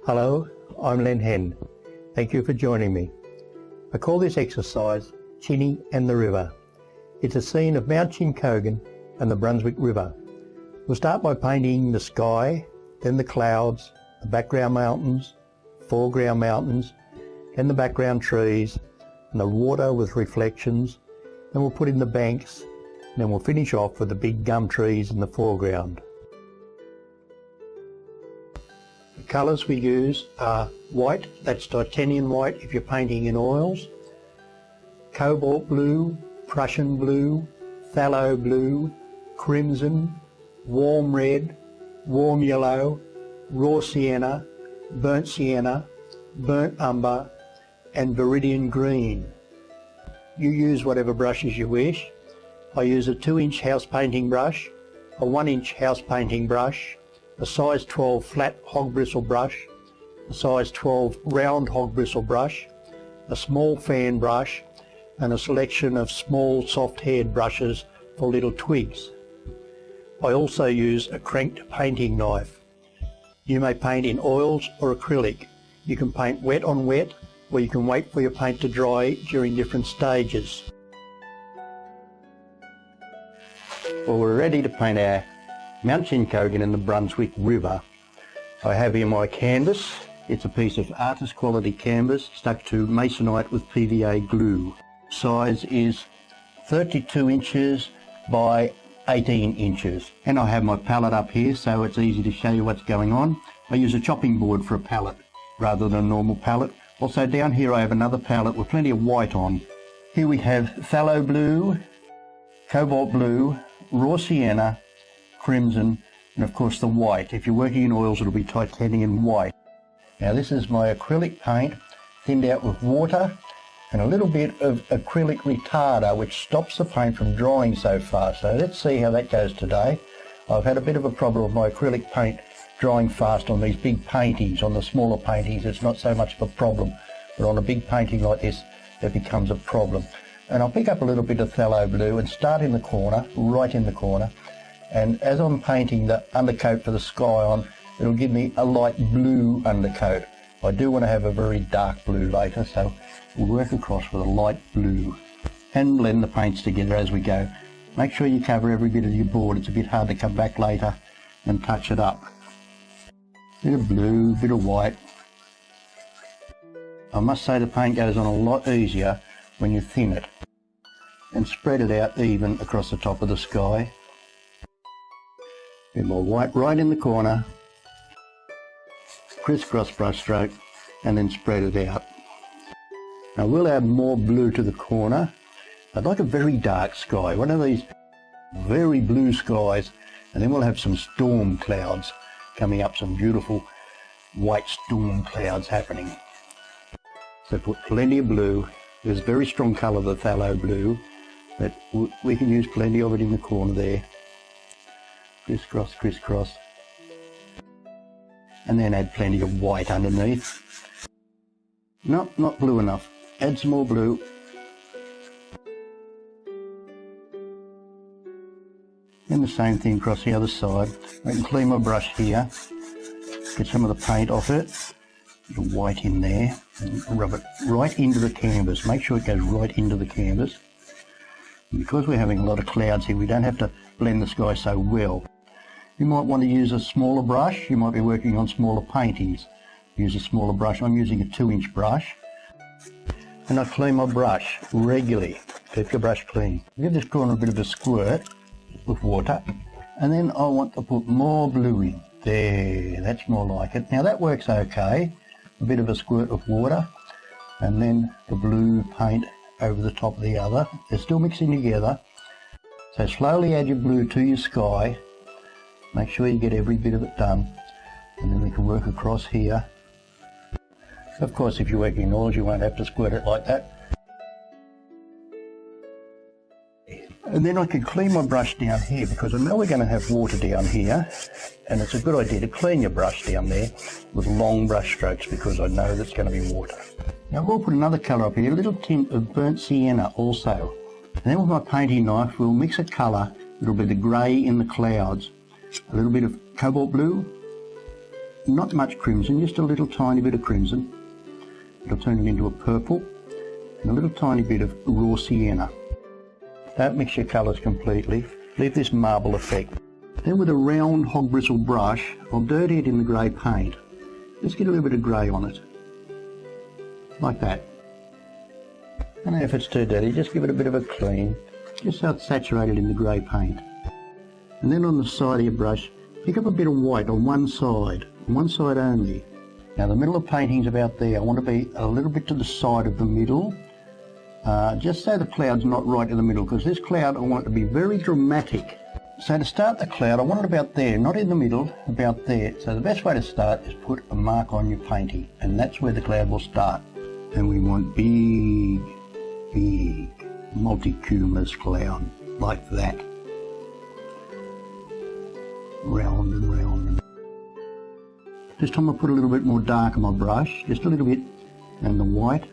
Hello, I'm Len Hen. Thank you for joining me. I call this exercise Chinny and the River. It's a scene of Mount Chincogan and the Brunswick River. We'll start by painting the sky, then the clouds, the background mountains, foreground mountains, and the background trees, and the water with reflections. Then we'll put in the banks, and then we'll finish off with the big gum trees in the foreground. The colours we use are white, that's titanium white if you're painting in oils, cobalt blue, Prussian blue, phthalo blue, crimson, warm red, warm yellow, raw sienna, burnt umber, and viridian green. You use whatever brushes you wish. I use a 2-inch house painting brush, a 1-inch house painting brush, a size 12 flat hog bristle brush, a size 12 round hog bristle brush, a small fan brush, and a selection of small soft-haired brushes for little twigs. I also use a cranked painting knife. You may paint in oils or acrylic. You can paint wet on wet, or you can wait for your paint to dry during different stages. Well, we're ready to paint our Mount Chincogan and the Brunswick River. I have here my canvas. It's a piece of artist quality canvas stuck to masonite with PVA glue. Size is 32 inches by 18 inches. And I have my palette up here so it's easy to show you what's going on. I use a chopping board for a palette rather than a normal palette. Also down here I have another palette with plenty of white on. Here we have phthalo blue, cobalt blue, raw sienna, crimson, and of course the white. If you're working in oils it'll be titanium white. Now this is my acrylic paint thinned out with water and a little bit of acrylic retarder which stops the paint from drying so fast. So let's see how that goes today. I've had a bit of a problem with my acrylic paint drying fast on these big paintings. On the smaller paintings it's not so much of a problem, but on a big painting like this it becomes a problem. And I'll pick up a little bit of phthalo blue and start in the corner, right in the corner. And as I'm painting the undercoat for the sky on, it'll give me a light blue undercoat. I do want to have a very dark blue later, so we'll work across with a light blue and blend the paints together as we go. Make sure you cover every bit of your board. It's a bit hard to come back later and touch it up. Bit of blue, bit of white. I must say the paint goes on a lot easier when you thin it and spread it out even across the top of the sky. Bit more white right in the corner, crisscross brush stroke, and then spread it out. Now we'll add more blue to the corner. I'd like a very dark sky, one of these very blue skies, and then we'll have some storm clouds coming up, some beautiful white storm clouds happening. So put plenty of blue. There's a very strong colour, the phthalo blue, but we can use plenty of it in the corner there. Crisscross, crisscross. And then add plenty of white underneath. Nope, not blue enough. Add some more blue. And the same thing across the other side. I can clean my brush here, get some of the paint off it, a little white in there, and rub it right into the canvas. Make sure it goes right into the canvas. And because we're having a lot of clouds here, we don't have to blend the sky so well. You might want to use a smaller brush. You might be working on smaller paintings. Use a smaller brush. I'm using a 2-inch brush. And I clean my brush regularly. Keep your brush clean. Give this corner a bit of a squirt with water. And then I want to put more blue in. There, that's more like it. Now that works okay. A bit of a squirt of water. And then the blue paint over the top of the other. They're still mixing together. So slowly add your blue to your sky. Make sure you get every bit of it done, and then we can work across here. Of course, if you're working in oils, you won't have to squirt it like that. And then I can clean my brush down here because I know we're going to have water down here, and it's a good idea to clean your brush down there with long brush strokes because I know there's going to be water. Now we'll put another colour up here, a little tint of burnt sienna also. And then with my painting knife, we'll mix a colour, a little bit of grey in the clouds. A little bit of cobalt blue, not much crimson, just a little tiny bit of crimson. It'll turn it into a purple, and a little tiny bit of raw sienna. Don't mix your colours completely, leave this marble effect. Then with a round hog bristle brush, I'll dirty it in the grey paint. Just get a little bit of grey on it, like that. And if it's too dirty, just give it a bit of a clean, just so it's saturated in the grey paint. And then on the side of your brush, pick up a bit of white on one side only. Now the middle of the painting's about there. I want to be a little bit to the side of the middle, just so the cloud's not right in the middle, because this cloud I want it to be very dramatic. So to start the cloud, I want it about there, not in the middle, about there. So the best way to start is put a mark on your painting, and that's where the cloud will start. And we want big multicumulus cloud, like that. Round and round. This time I put a little bit more dark on my brush, just a little bit, and the white.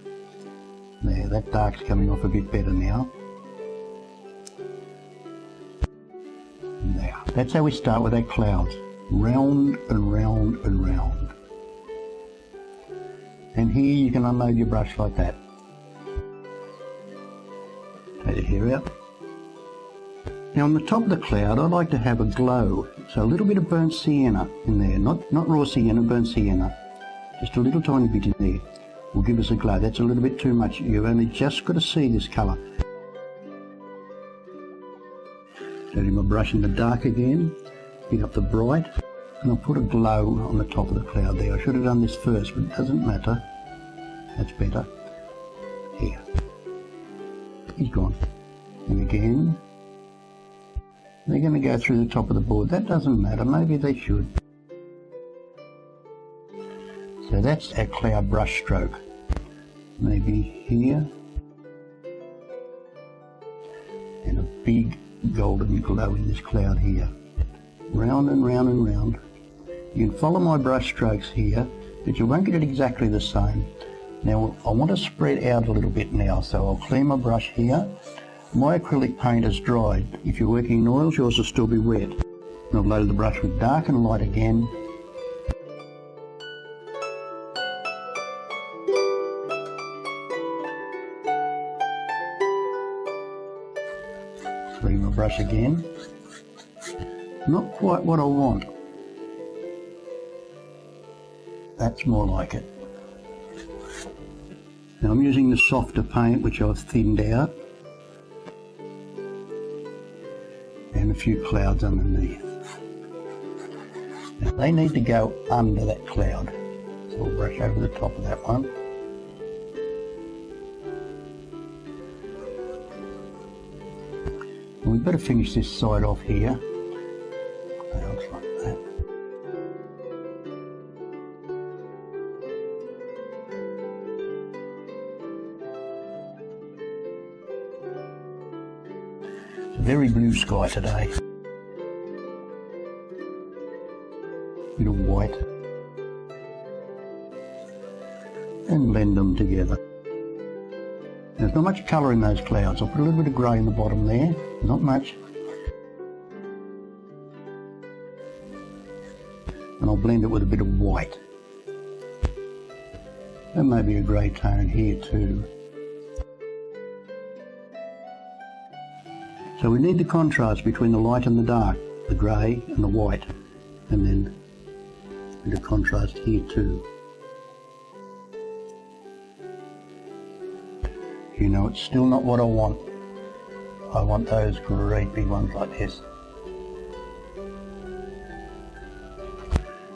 There, that dark's coming off a bit better now. There. That's how we start with our clouds. Round and round and round. And here you can unload your brush like that. Take your hair out. Now on the top of the cloud I like to have a glow. So a little bit of burnt sienna in there. Not raw sienna, burnt sienna. Just a little tiny bit in there will give us a glow. That's a little bit too much. You've only just got to see this colour. Setting my brush in the dark again, pick up the bright, and I'll put a glow on the top of the cloud there. I should have done this first, but it doesn't matter. That's better. Here. He's gone. And again. They're going to go through the top of the board. That doesn't matter. Maybe they should. So that's our cloud brush stroke. Maybe here. And a big golden glow in this cloud here. Round and round and round. You can follow my brush strokes here, but you won't get it exactly the same. Now I want to spread out a little bit now, so I'll clean my brush here. My acrylic paint is dried. If you're working in oils, yours will still be wet. And I've loaded the brush with dark and light again. Clean my brush again. Not quite what I want. That's more like it. Now I'm using the softer paint, which I've thinned out. And a few clouds underneath. Now they need to go under that cloud. So we'll brush over the top of that one. And we better finish this side off here. Clouds like that. Very blue sky today. Bit of white. And blend them together. There's not much colour in those clouds. I'll put a little bit of grey in the bottom there. Not much. And I'll blend it with a bit of white. And maybe a grey tone here too. So we need the contrast between the light and the dark, the grey and the white, and then a bit of contrast here too. You know, it's still not what I want. I want those great big ones like this.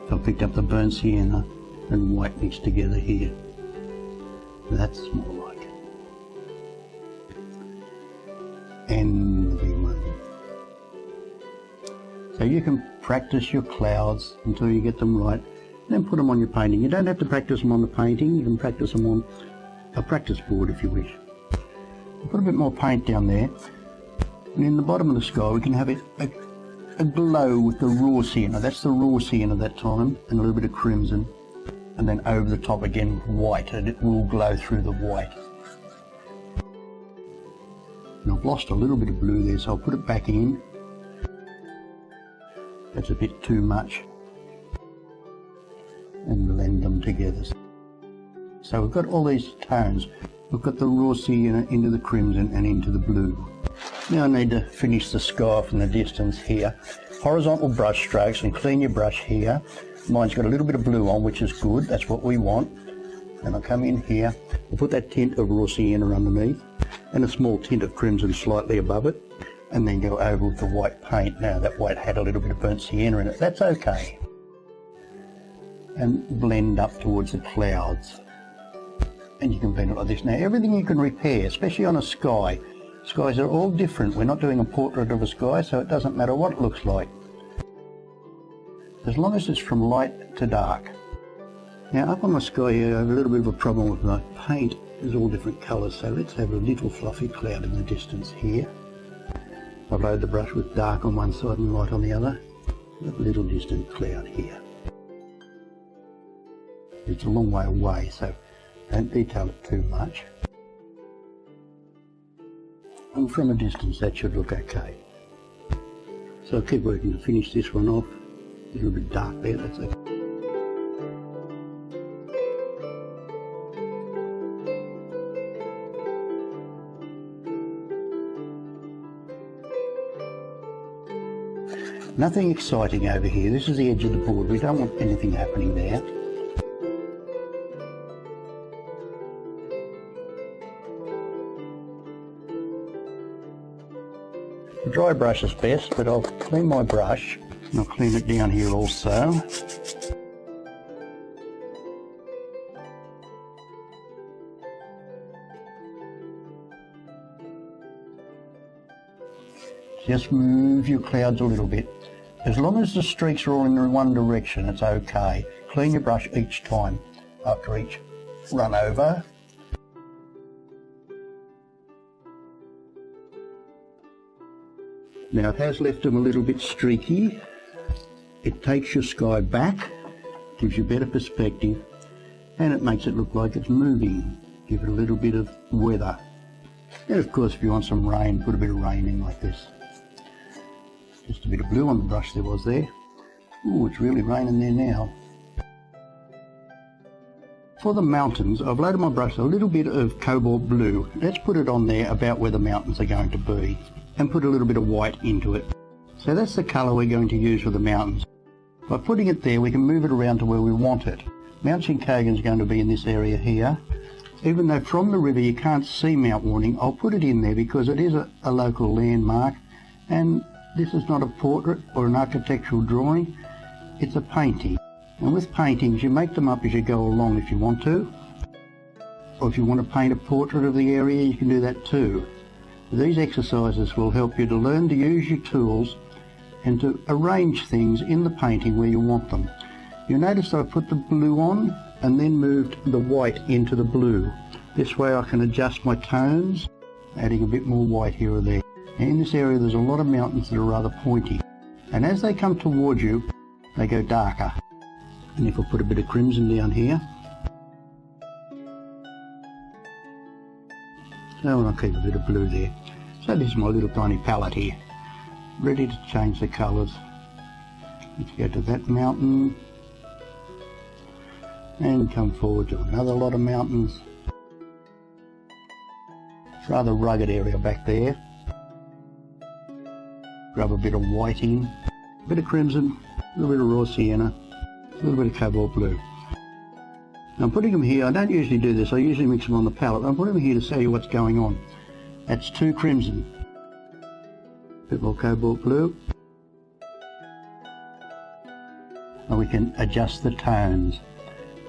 So I picked up the burnt sienna and white mixed together here. That's more like it. And the big one. So you can practice your clouds until you get them right, then put them on your painting. You don't have to practice them on the painting, you can practice them on a practice board if you wish. Put a bit more paint down there, and in the bottom of the sky we can have a glow with the raw sienna. That's the raw sienna that time, and a little bit of crimson, and then over the top again white, and it will glow through the white. And I've lost a little bit of blue there, so I'll put it back in. That's a bit too much. together. So we've got all these tones. We've got the raw sienna into the crimson and into the blue. Now I need to finish the sky from the distance here. Horizontal brush strokes, and clean your brush here. Mine's got a little bit of blue on, which is good, that's what we want. And I'll come in here, I'll put that tint of raw sienna underneath, and a small tint of crimson slightly above it, and then go over with the white paint. Now that white had a little bit of burnt sienna in it, that's okay. And blend up towards the clouds. And you can blend it like this. Now everything you can repair, especially on a sky. Skies are all different. We're not doing a portrait of a sky, so it doesn't matter what it looks like, as long as it's from light to dark. Now up on the sky here I have a little bit of a problem with my paint. There's all different colours, so let's have a little fluffy cloud in the distance here. I've loaded the brush with dark on one side and light on the other. A little distant cloud here. It's a long way away, so don't detail it too much. And from a distance that should look okay. So I'll keep working to finish this one off. A little bit dark there, that's okay. Nothing exciting over here. This is the edge of the board. We don't want anything happening there. The dry brush is best, but I'll clean my brush and I'll clean it down here also. Just move your clouds a little bit. As long as the streaks are all in one direction, it's okay. Clean your brush each time after each run over. Now it has left them a little bit streaky. It takes your sky back, gives you better perspective, and it makes it look like it's moving. Give it a little bit of weather. And of course if you want some rain, put a bit of rain in like this. Just a bit of blue on the brush there was there. Ooh, it's really raining there now. For the mountains, I've loaded my brush a little bit of cobalt blue. Let's put it on there about where the mountains are going to be, and put a little bit of white into it. So that's the colour we're going to use for the mountains. By putting it there, we can move it around to where we want it. Mount Chincogan is going to be in this area here. Even though from the river you can't see Mount Warning, I'll put it in there because it is a local landmark, and this is not a portrait or an architectural drawing, it's a painting. And with paintings you make them up as you go along if you want to. Or if you want to paint a portrait of the area, you can do that too. These exercises will help you to learn to use your tools and to arrange things in the painting where you want them. You'll notice that I put the blue on and then moved the white into the blue. This way I can adjust my tones, adding a bit more white here or there. In this area there's a lot of mountains that are rather pointy, and as they come towards you they go darker. And if I put a bit of crimson down here, so I'll keep a bit of blue there. So this is my little tiny palette here, ready to change the colours. Let's go to that mountain and come forward to another lot of mountains. It's a rather rugged area back there. Grab a bit of white in, a bit of crimson, a little bit of raw sienna, a little bit of cobalt blue. Now I'm putting them here. I don't usually do this, I usually mix them on the palette. I'm putting them here to show you what's going on. That's 2 crimson, a bit more cobalt blue, and we can adjust the tones.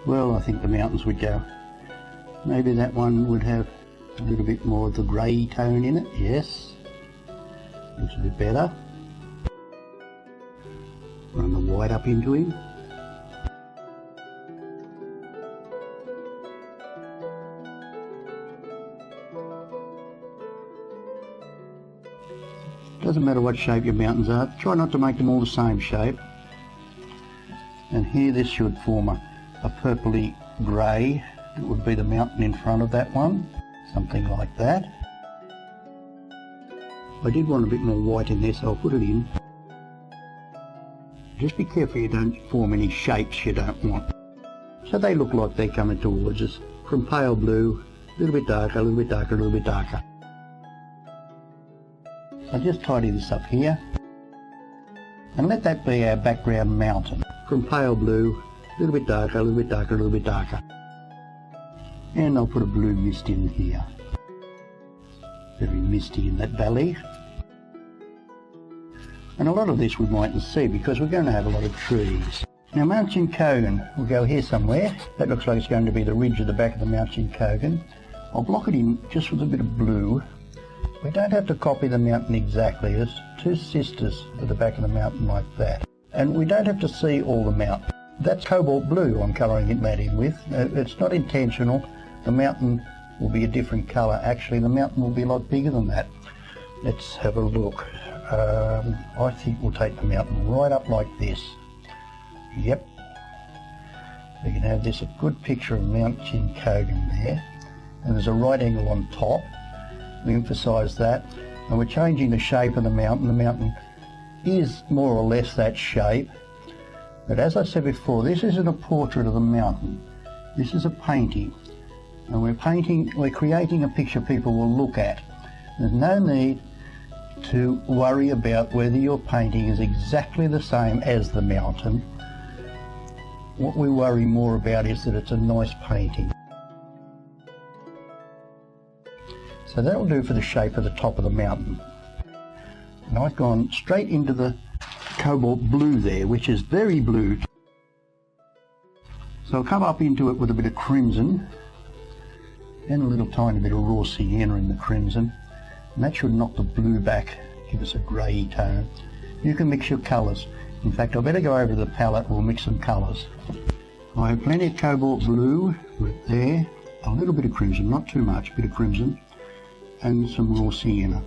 Well, I think the mountains would go, maybe that one would have a little bit more of the grey tone in it, yes. Looks a bit better. Run the white up into him. Doesn't matter what shape your mountains are, try not to make them all the same shape. And here this should form a purpley grey. It would be the mountain in front of that one, something like that. I did want a bit more white in there, so I'll put it in. Just be careful you don't form any shapes you don't want. So they look like they're coming towards us from pale blue, a little bit darker, a little bit darker, a little bit darker. I'll just tidy this up here and let that be our background mountain. From pale blue, a little bit darker, a little bit darker, a little bit darker. And I'll put a blue mist in here. Very misty in that valley. And a lot of this we mightn't see because we're going to have a lot of trees. Now Mount Chincogan will go here somewhere. That looks like it's going to be the ridge at the back of the Mount Chincogan. I'll block it in just with a bit of blue. We don't have to copy the mountain exactly. There's two sisters at the back of the mountain like that. And we don't have to see all the mountain. That's cobalt blue I'm colouring it matte in with. It's not intentional. The mountain will be a different colour. Actually, the mountain will be a lot bigger than that. Let's have a look. I think we'll take the mountain right up like this. Yep. We can have this a good picture of Mount Chincogan there. And there's a right angle on top. We emphasise that. And we're changing the shape of the mountain. The mountain is more or less that shape. But as I said before, this isn't a portrait of the mountain. This is a painting. And we're creating a picture people will look at. There's no need to worry about whether your painting is exactly the same as the mountain. What we worry more about is that it's a nice painting. So that'll do for the shape of the top of the mountain. And I've gone straight into the cobalt blue there, which is very blue. So I'll come up into it with a bit of crimson and a little tiny bit of raw sienna in the crimson. And that should knock the blue back, give us a grey tone. You can mix your colours. In fact, I better go over to the palette, we'll mix some colours. I have plenty of cobalt blue right there, a little bit of crimson, not too much, a bit of crimson, and some raw sienna.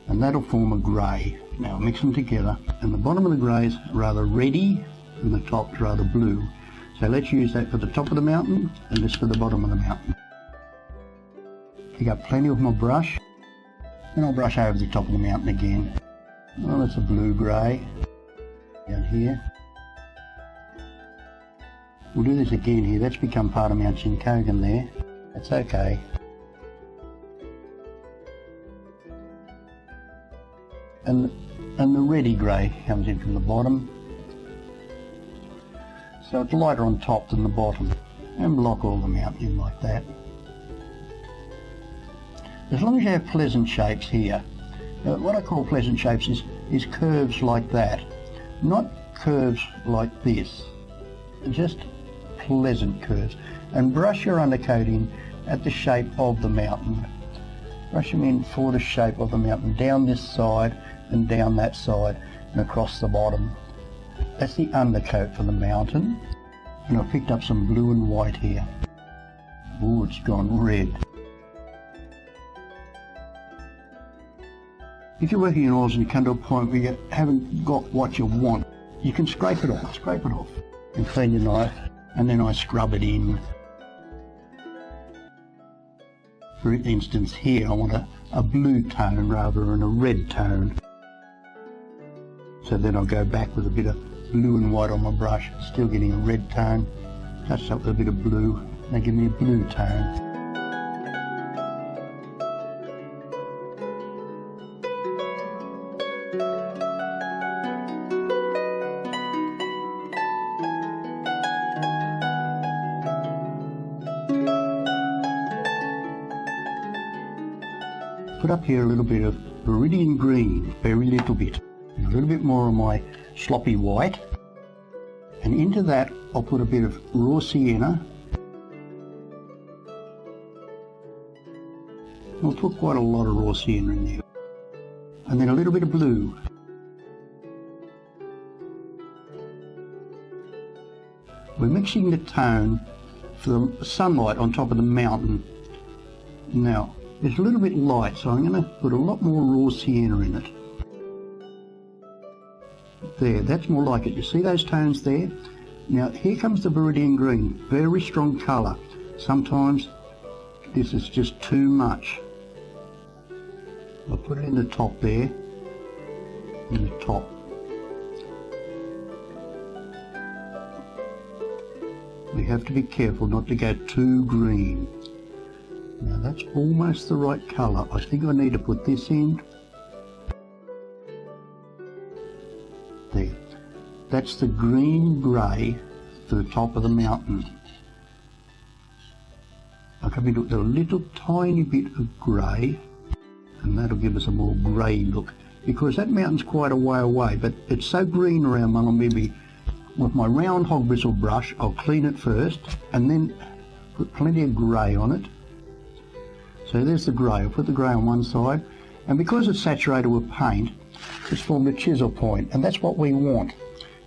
And that'll form a grey. Now I'll mix them together, and the bottom of the grey is rather reddy, and the top's rather blue. So let's use that for the top of the mountain, and this for the bottom of the mountain. Pick up plenty of my brush, and I'll brush over the top of the mountain again. Oh, that's a blue-grey down here. We'll do this again here. That's become part of Mount Chincogan there. That's okay. And the reddy grey comes in from the bottom. So it's lighter on top than the bottom. And block all the mountain in like that. As long as you have pleasant shapes here. What I call pleasant shapes is curves like that. Not curves like this. Just pleasant curves. And brush your undercoat in at the shape of the mountain. Brush them in for the shape of the mountain, down this side and down that side and across the bottom. That's the undercoat for the mountain. And I've picked up some blue and white here. Oh, it's gone red. If you're working in oils and you come to a point where you haven't got what you want, you can scrape it off and clean your knife, and then I scrub it in. For instance here I want a blue tone rather than a red tone. So then I'll go back with a bit of blue and white on my brush, still getting a red tone, touch up with a bit of blue, and they give me a blue tone. Put up here a little bit of viridian green, very little bit, and a little bit more of my sloppy white, and into that I'll put a bit of raw sienna. I'll put quite a lot of raw sienna in there, and then a little bit of blue. We're mixing the tone for the sunlight on top of the mountain. Now, it's a little bit light, so I'm going to put a lot more raw sienna in it. There, that's more like it. You see those tones there? Now, here comes the viridian green. Very strong colour. Sometimes this is just too much. I'll put it in the top there. In the top. We have to be careful not to go too green. Now that's almost the right colour. I think I need to put this in. There. That's the green grey for the top of the mountain. I'll come into a little tiny bit of grey, and that'll give us a more grey look, because that mountain's quite a way away, but it's so green around Mullumbimby. With my round hog bristle brush, I'll clean it first and then put plenty of grey on it. So there's the grey. I'll put the grey on one side, and because it's saturated with paint, it's formed a chisel point, and that's what we want.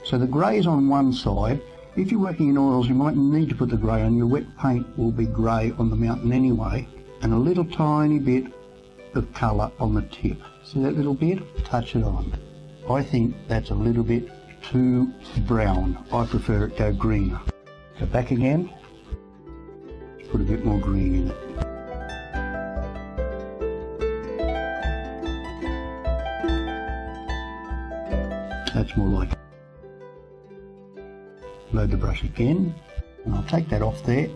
So the grey is on one side. If you're working in oils, you might need to put the grey on. Your wet paint will be grey on the mountain anyway, and a little tiny bit of colour on the tip. See that little bit? Touch it on. I think that's a little bit too brown. I prefer it go greener. Go back again. Put a bit more green in it. That's more like it. Load the brush again, and I'll take that off there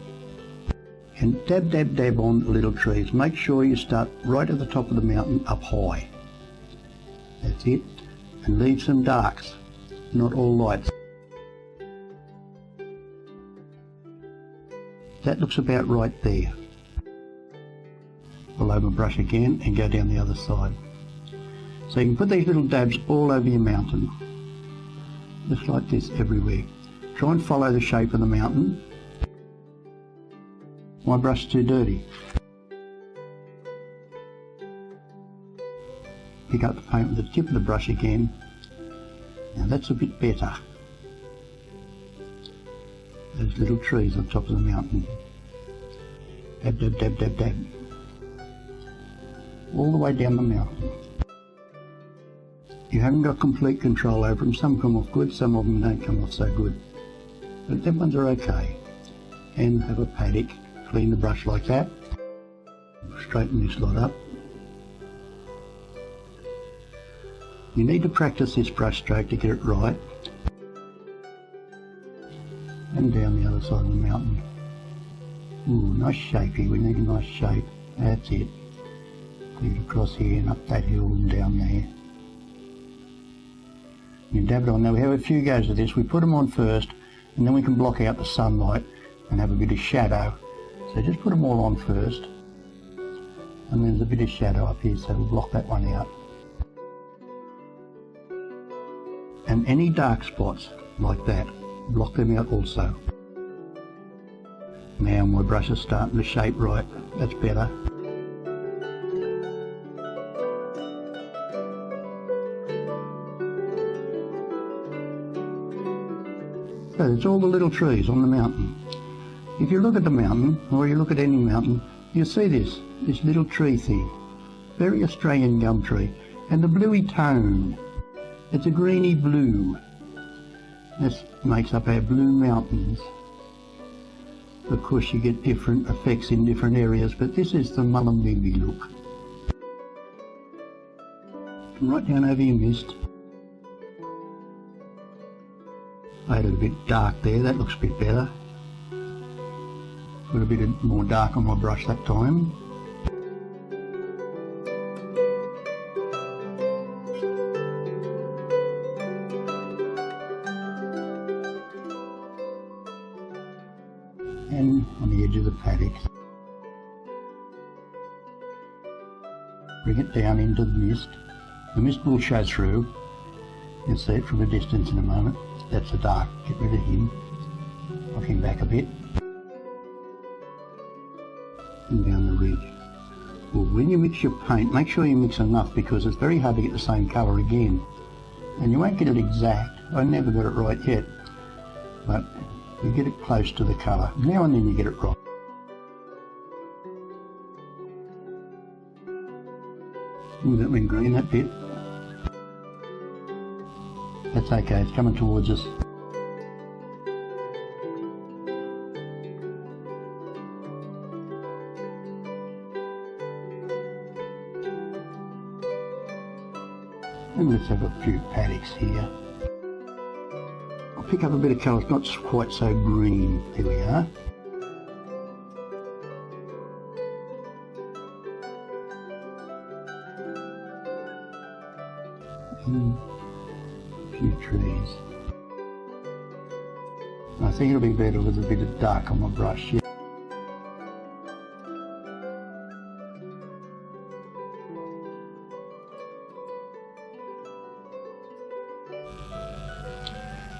and dab, dab, dab on the little trees. Make sure you start right at the top of the mountain up high. That's it. And leave some darks, not all lights. That looks about right there. I'll load my brush again and go down the other side. So you can put these little dabs all over your mountain, just like this everywhere. Try and follow the shape of the mountain. My brush is too dirty. Pick up the paint with the tip of the brush again. Now that's a bit better. Those little trees on top of the mountain. Dab, dab, dab, dab, dab. All the way down the mountain. You haven't got complete control over them. Some come off good, some of them don't come off so good. But them ones are okay. And have a paddock, clean the brush like that. Straighten this lot up. You need to practice this brush stroke to get it right. And down the other side of the mountain. Ooh, nice shapey, we need a nice shape. That's it. Clean it across here and up that hill and down there. You dab it on. Now we have a few goes of this. We put them on first, and then we can block out the sunlight and have a bit of shadow. So just put them all on first, and there's a bit of shadow up here, so we'll block that one out. And any dark spots like that, block them out also. Now my brush is starting to shape right. That's better. So there's all the little trees on the mountain. If you look at the mountain, or you look at any mountain, you'll see this little tree thing. Very Australian gum tree. And the bluey tone. It's a greeny blue. This makes up our blue mountains. Of course you get different effects in different areas, but this is the Mullumbimby look. And right down over your mist. I added a bit dark there, that looks a bit better. Put a bit more dark on my brush that time. And on the edge of the paddock. Bring it down into the mist. The mist will show through. You'll see it from a distance in a moment. That's the dark. Get rid of him. Knock him back a bit. And down the ridge. Well, when you mix your paint, make sure you mix enough, because it's very hard to get the same colour again. And you won't get it exact. I never got it right yet. But you get it close to the colour. Now and then you get it right. Ooh, that went green, that bit. That's okay, it's coming towards us. And let's have a few paddocks here. I'll pick up a bit of colour, it's not quite so green. There we are. A few trees. I think it'll be better with a bit of dark on my brush. Yeah.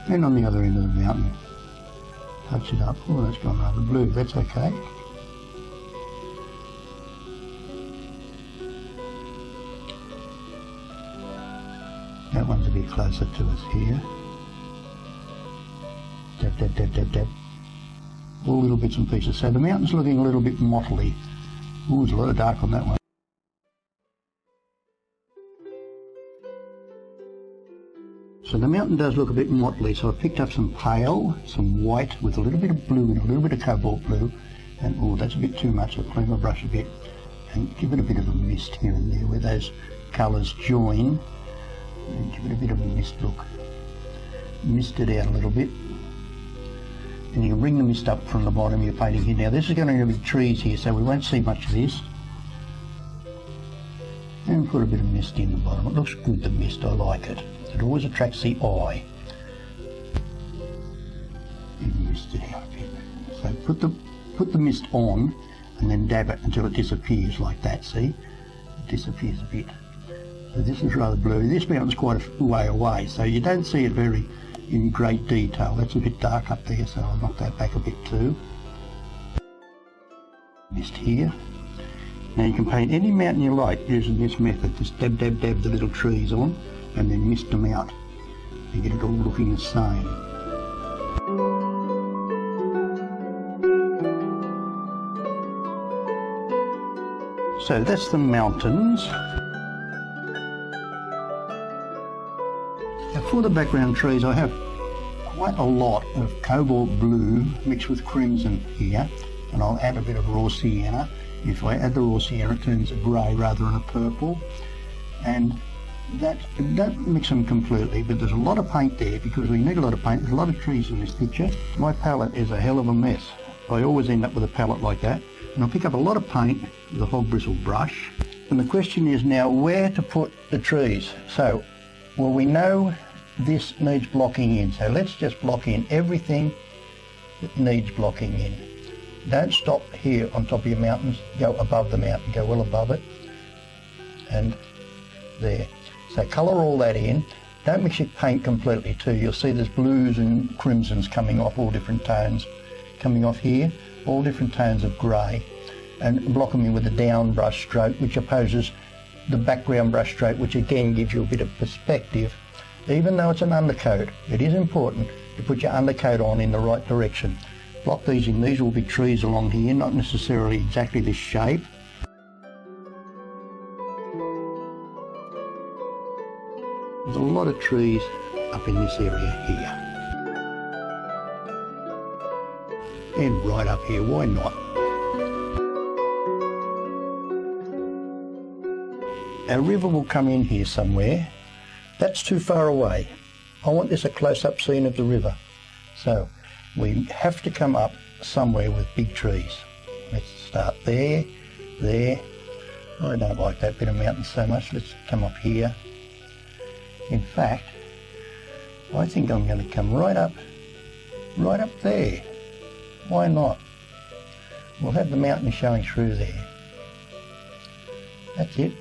And on the other end of the mountain, touch it up. Oh, that's gone rather blue, that's okay. That one's a bit closer to us here. Dab, dab, dab, dab, dab. All little bits and pieces. So the mountain's looking a little bit mottly. Ooh, there's a lot of dark on that one. So the mountain does look a bit mottly, so I picked up some pale, some white with a little bit of blue and a little bit of cobalt blue. And oh, that's a bit too much. I'll clean my brush a bit and give it a bit of a mist here and there where those colours join. And give it a bit of a mist look. Mist it out a little bit. And you can bring the mist up from the bottom of your painting here. Now this is going to be trees here, so we won't see much of this. And put a bit of mist in the bottom. It looks good, the mist, I like it. It always attracts the eye. And mist it out a bit. So put the mist on and then dab it until it disappears like that, see? It disappears a bit. So this is rather blurry. This mountain's quite a way away, so you don't see it very in great detail. That's a bit dark up there, so I'll knock that back a bit too. Mist here. Now you can paint any mountain you like using this method. Just dab, dab, dab the little trees on and then mist them out. You get it all looking the same. So that's the mountains. Now for the background trees I have quite a lot of cobalt blue mixed with crimson here, and I'll add a bit of raw sienna. If I add the raw sienna it turns a grey rather than a purple, and don't mix them completely, but there's a lot of paint there because we need a lot of paint. There's a lot of trees in this picture. My palette is a hell of a mess. I always end up with a palette like that, and I'll pick up a lot of paint with a hog bristle brush. And the question is now where to put the trees. So, well, we know this needs blocking in, so let's just block in everything that needs blocking in. Don't stop here on top of your mountains, go above the mountain, go well above it, and there. So colour all that in. Don't mix your paint completely too. You'll see there's blues and crimsons coming off, all different tones coming off here, all different tones of grey, and block them in with a down brush stroke, which opposes the background brush stroke, which again gives you a bit of perspective. Even though it's an undercoat, it is important to put your undercoat on in the right direction. Block these in. These will be trees along here, not necessarily exactly this shape. There's a lot of trees up in this area here. And right up here, why not? Our river will come in here somewhere. That's too far away. I want this a close-up scene of the river. So we have to come up somewhere with big trees. Let's start there, there. I don't like that bit of mountain so much. Let's come up here. In fact, I think I'm going to come right up there. Why not? We'll have the mountain showing through there. That's it.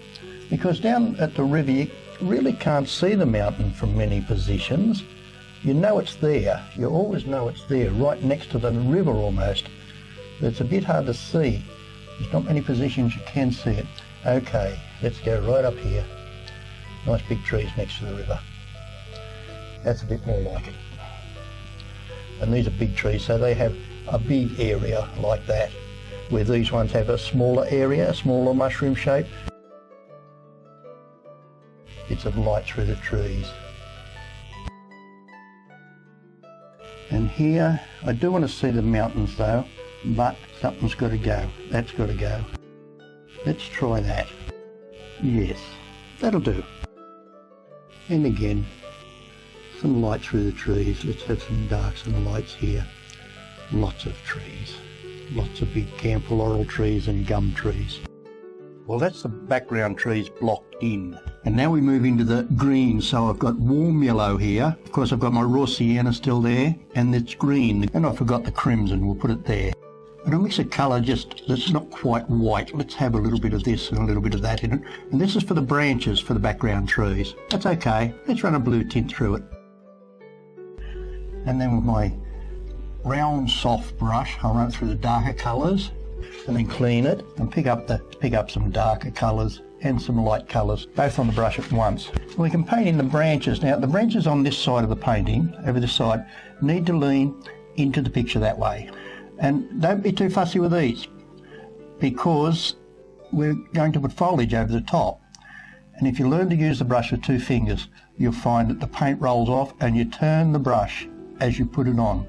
Because down at the river you really can't see the mountain from many positions. You know it's there. You always know it's there, right next to the river almost. But it's a bit hard to see. There's not many positions you can see it. Okay, let's go right up here. Nice big trees next to the river. That's a bit more like it. And these are big trees, so they have a big area like that, where these ones have a smaller area, a smaller mushroom shape. Bits of light through the trees. And here, I do want to see the mountains though, but something's got to go. That's got to go. Let's try that. Yes, that'll do. And again, some light through the trees. Let's have some darks and lights here. Lots of trees. Lots of big camphor laurel trees and gum trees. Well, that's the background trees blocked in. And now we move into the green. So I've got warm yellow here. Of course, I've got my raw sienna still there, and it's green. And I forgot the crimson, we'll put it there. And a mix of colour just that's not quite white. Let's have a little bit of this and a little bit of that in it. And this is for the branches for the background trees. That's okay. Let's run a blue tint through it. And then with my round soft brush, I'll run it through the darker colours and then clean it and pick up some darker colours and some light colours, both on the brush at once. We can paint in the branches. Now the branches on this side of the painting, over this side, need to lean into the picture that way. And don't be too fussy with these, because we're going to put foliage over the top. And if you learn to use the brush with 2 fingers, you'll find that the paint rolls off and you turn the brush as you put it on.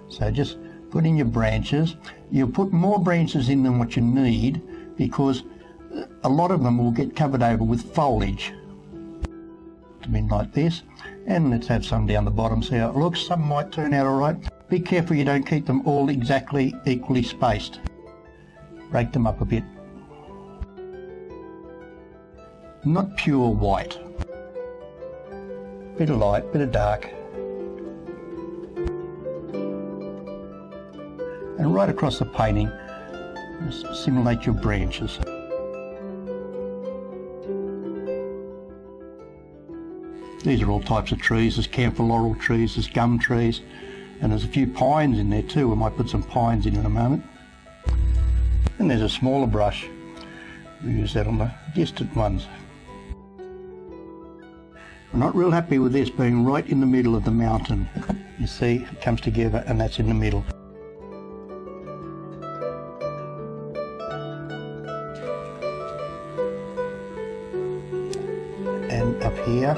So just put in your branches. You'll put more branches in than what you need, because a lot of them will get covered over with foliage. Come in like this, and let's have some down the bottom, see how it looks. Some might turn out alright. Be careful you don't keep them all exactly equally spaced. Break them up a bit. Not pure white. Bit of light, bit of dark. And right across the painting, just simulate your branches. These are all types of trees. There's camphor laurel trees, there's gum trees, and there's a few pines in there too. We might put some pines in a moment. And there's a smaller brush. We use that on the distant ones. I'm not real happy with this being right in the middle of the mountain. You see, it comes together and that's in the middle. And up here,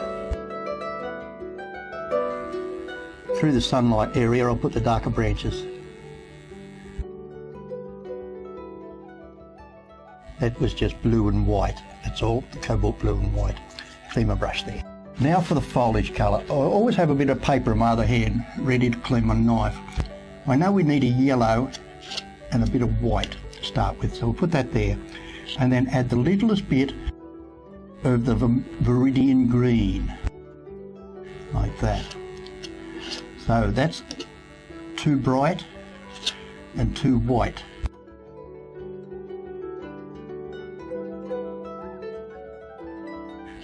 through the sunlight area, I'll put the darker branches. That was just blue and white. That's all, the cobalt blue and white. Clean my brush there. Now for the foliage colour. I always have a bit of paper in my other hand ready to clean my knife. I know we need a yellow and a bit of white to start with, so we'll put that there. And then add the littlest bit of the viridian green, like that. So that's too bright and too white.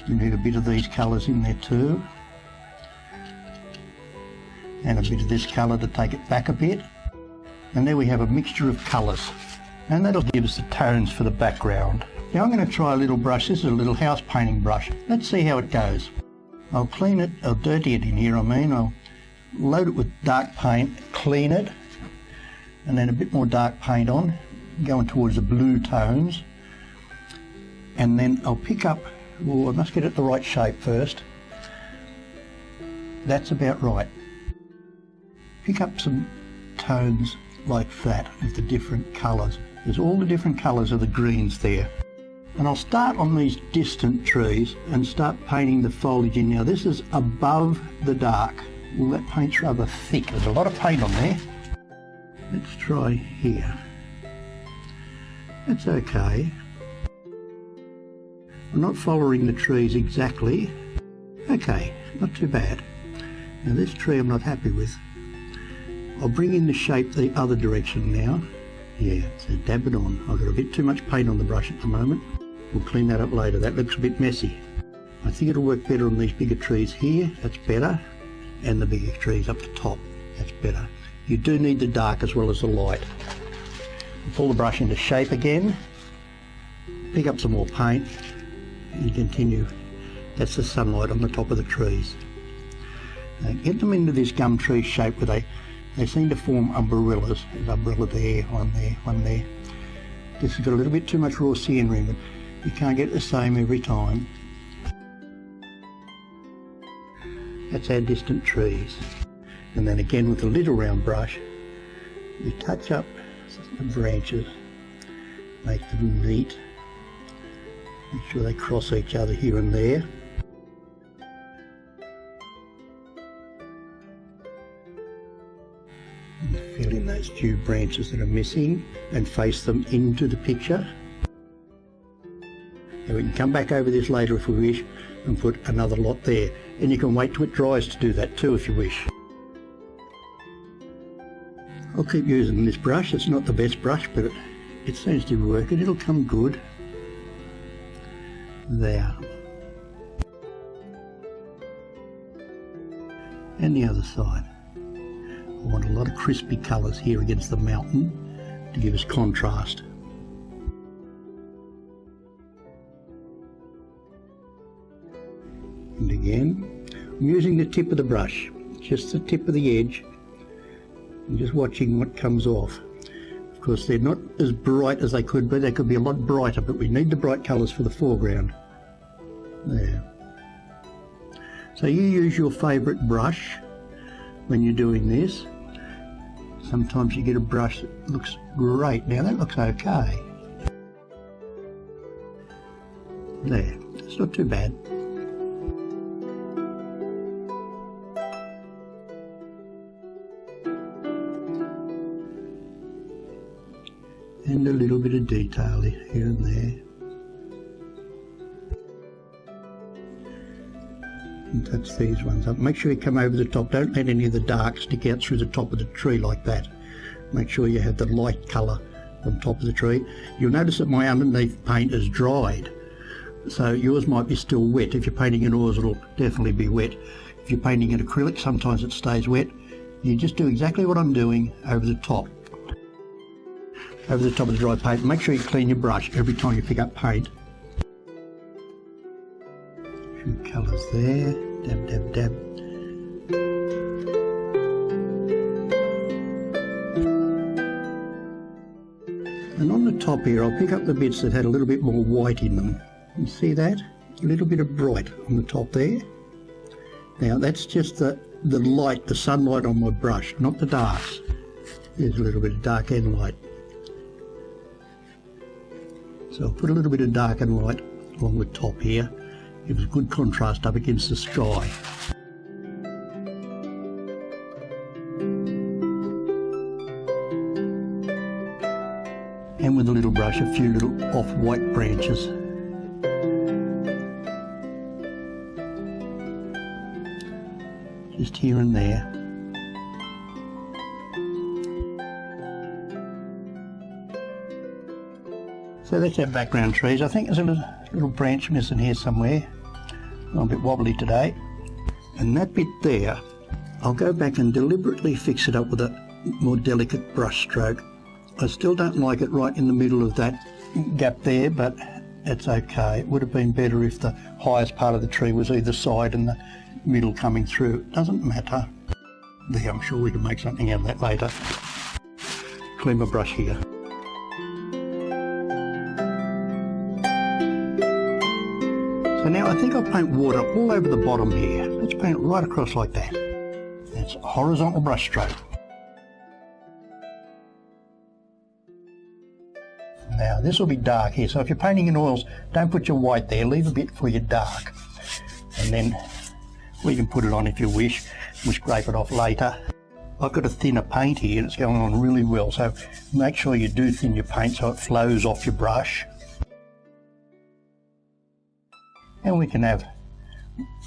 You need a bit of these colours in there too, and a bit of this colour to take it back a bit. And there we have a mixture of colours, and that'll give us the tones for the background. Now I'm going to try a little brush. This is a little house painting brush. Let's see how it goes. I'll clean it, I'll dirty it in here, I'll load it with dark paint, clean it, and then a bit more dark paint on, going towards the blue tones. And then I'll pick up, oh, I must get it the right shape first. That's about right. Pick up some tones like that with the different colours. There's all the different colours of the greens there. And I'll start on these distant trees and start painting the foliage in. Now this is above the dark. Well, that paint's rather thick. There's a lot of paint on there. Let's try here. That's okay. I'm not following the trees exactly. Okay, not too bad. Now this tree I'm not happy with. I'll bring in the shape the other direction now. Yeah, so dab it on. I've got a bit too much paint on the brush at the moment. We'll clean that up later. That looks a bit messy. I think it'll work better on these bigger trees here. That's better. And the bigger trees up the top. That's better. You do need the dark as well as the light. Pull the brush into shape again. Pick up some more paint and continue. That's the sunlight on the top of the trees. Now get them into this gum tree shape where they seem to form umbrellas. There's an umbrella there, one there, one there. This has got a little bit too much raw scenery, but you can't get the same every time. That's our distant trees. And then again with the little round brush, we touch up the branches, make them neat, make sure they cross each other here and there. Fill in those few branches that are missing and face them into the picture. And we can come back over this later if we wish and put another lot there. And you can wait till it dries to do that too if you wish. I'll keep using this brush. It's not the best brush, but it seems to be working. It'll come good. There. And the other side. I want a lot of crispy colours here against the mountain to give us contrast. And again, I'm using the tip of the brush, just the tip of the edge, and just watching what comes off. Of course, they're not as bright as they could be. They could be a lot brighter, but we need the bright colours for the foreground. There. So you use your favourite brush when you're doing this. Sometimes you get a brush that looks great. Now that looks okay. There, it's not too bad. And a little bit of detail here and there. And touch these ones up. Make sure you come over the top. Don't let any of the dark stick out through the top of the tree like that. Make sure you have the light colour on top of the tree. You'll notice that my underneath paint is dried. So yours might be still wet. If you're painting in oils, it'll definitely be wet. If you're painting in acrylic, sometimes it stays wet. You just do exactly what I'm doing over the top. Over the top of the dry paint. Make sure you clean your brush every time you pick up paint. A few colours there. Dab, dab, dab. And on the top here, I'll pick up the bits that had a little bit more white in them. You see that? A little bit of bright on the top there. Now that's just the light, the sunlight on my brush, not the darks. There's a little bit of dark and light. So I'll put a little bit of dark and light along the top here. Gives a good contrast up against the sky. And with a little brush, a few little off-white branches. Just here and there. So that's our background trees. I think there's a little branch missing here somewhere. I'm a bit wobbly today. And that bit there, I'll go back and deliberately fix it up with a more delicate brush stroke. I still don't like it right in the middle of that gap there, but it's okay. It would have been better if the highest part of the tree was either side and the middle coming through. It doesn't matter. There, I'm sure we can make something out of that later. Clean my brush here. So now I think I'll paint water all over the bottom here. Let's paint it right across like that. That's a horizontal brush stroke. Now this will be dark here, so if you're painting in oils, don't put your white there, leave a bit for your dark. And then we can put it on if you wish. We'll scrape it off later. I've got a thinner paint here and it's going on really well, so make sure you do thin your paint so it flows off your brush. And we can have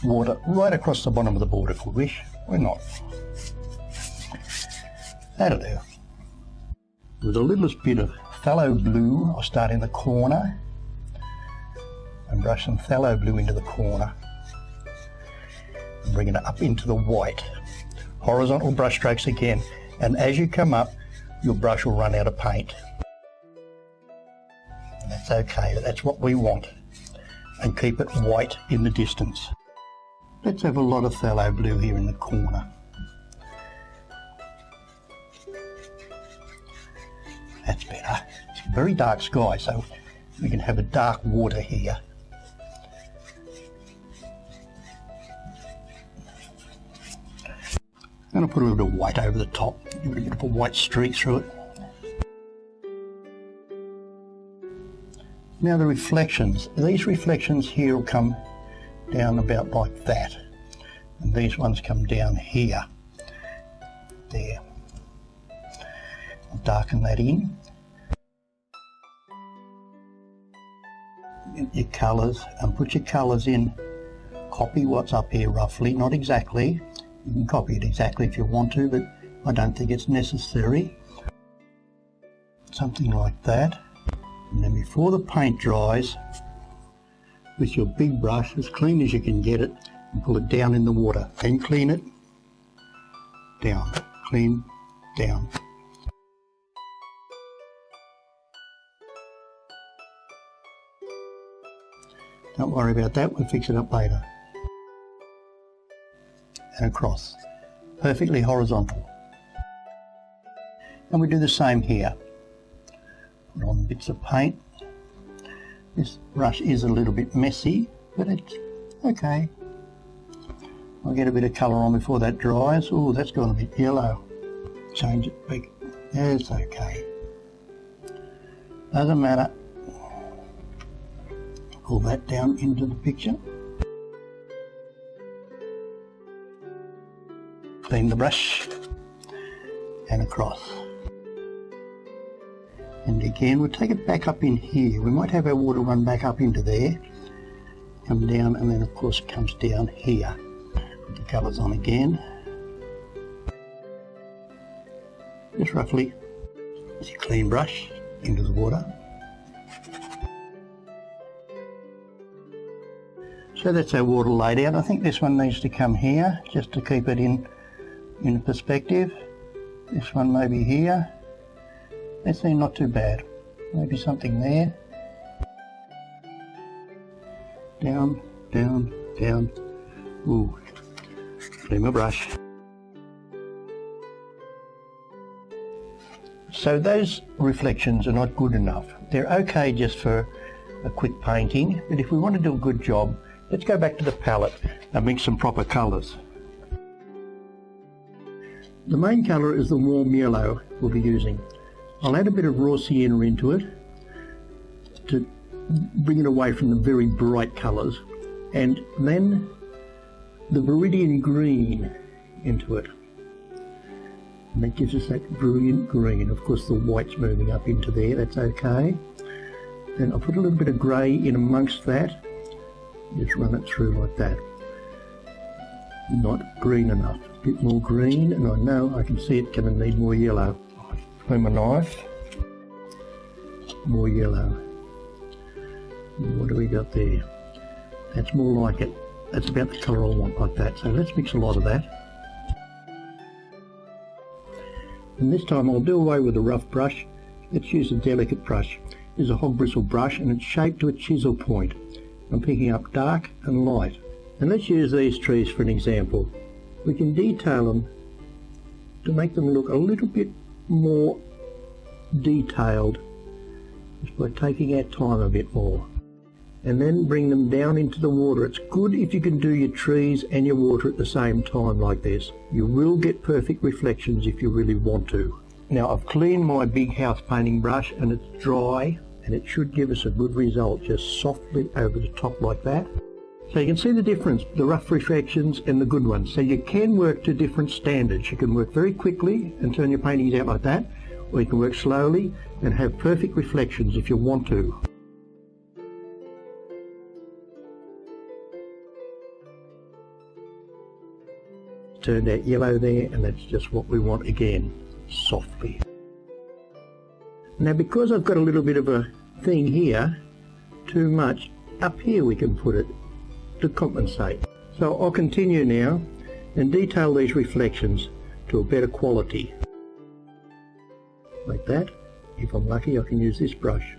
water right across the bottom of the board if we wish. Why not? That'll do. With a little bit of phthalo blue, I'll start in the corner and brush some phthalo blue into the corner and bring it up into the white. Horizontal brush strokes again, and as you come up, your brush will run out of paint. And that's okay, that's what we want. And keep it white in the distance. Let's have a lot of phthalo blue here in the corner. That's better. It's a very dark sky, so we can have a dark water here. I'm going to put a little bit of white over the top, give it a bit of a white streak through it. Now the reflections. These reflections here will come down about like that. And these ones come down here. There. darken that in. Get your colours and put your colours in. Copy what's up here roughly, not exactly. You can copy it exactly if you want to, but I don't think it's necessary. Something like that. And then before the paint dries, with your big brush, as clean as you can get it, and pull it down in the water. Then clean it, down, clean, down. Don't worry about that, we'll fix it up later. And across, perfectly horizontal. And we do the same here. Put on bits of paint. This brush is a little bit messy, but it's okay. I'll get a bit of colour on before that dries. Oh, that's gone a bit yellow. Change it big. It's okay. Doesn't matter. Pull that down into the picture. Clean the brush and across. And again, we'll take it back up in here. We might have our water run back up into there, come down, and then of course it comes down here. Put the colours on again. Just roughly, with your clean brush into the water. So that's our water laid out. I think this one needs to come here, just to keep it in perspective. This one maybe here. That's not too bad. Maybe something there. Down, down, down. Ooh, clean my brush. So those reflections are not good enough. They're okay just for a quick painting, but if we want to do a good job, let's go back to the palette and mix some proper colours. The main colour is the warm yellow we'll be using. I'll add a bit of raw sienna into it to bring it away from the very bright colours, and then the Viridian green into it. And that gives us that brilliant green. Of course the white's moving up into there, that's okay. Then I'll put a little bit of grey in amongst that. Just run it through like that. Not green enough. A bit more green, and I know I can see it going to need more yellow. Clean my knife. More yellow. What do we got there? That's more like it. That's about the colour I want, like that. So let's mix a lot of that. And this time I'll do away with a rough brush. Let's use a delicate brush. This is a hog bristle brush, and it's shaped to a chisel point. I'm picking up dark and light. And let's use these trees for an example. We can detail them to make them look a little bit more detailed, just by taking our time a bit more. And then bring them down into the water. It's good if you can do your trees and your water at the same time like this. You will get perfect reflections if you really want to. Now I've cleaned my big house painting brush and it's dry, and it should give us a good result, just softly over the top like that. So you can see the difference, the rough reflections and the good ones. So you can work to different standards. You can work very quickly and turn your paintings out like that, or you can work slowly and have perfect reflections if you want to. Turned out yellow there, and that's just what we want again, softly. Now because I've got a little bit of a thing here, too much, up here we can put it to compensate. So I'll continue now and detail these reflections to a better quality. Like that. If I'm lucky I can use this brush.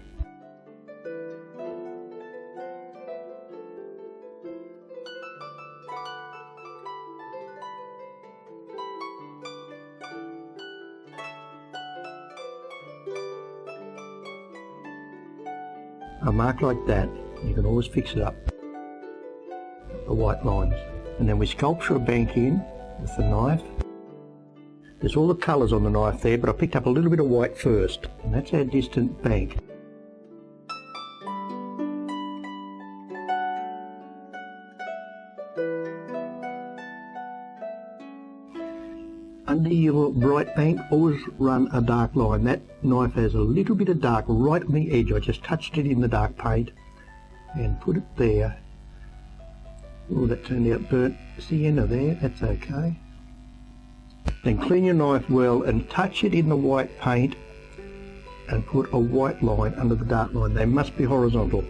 A mark like that, you can always fix it up, the white lines. And then we sculpture a bank in with the knife. There's all the colours on the knife there, but I picked up a little bit of white first, and that's our distant bank. under your bright bank, always run a dark line. That knife has a little bit of dark right on the edge. I just touched it in the dark paint and put it there. Oh, that turned out burnt sienna there, that's okay. Then clean your knife well and touch it in the white paint and put a white line under the dark line. They must be horizontal.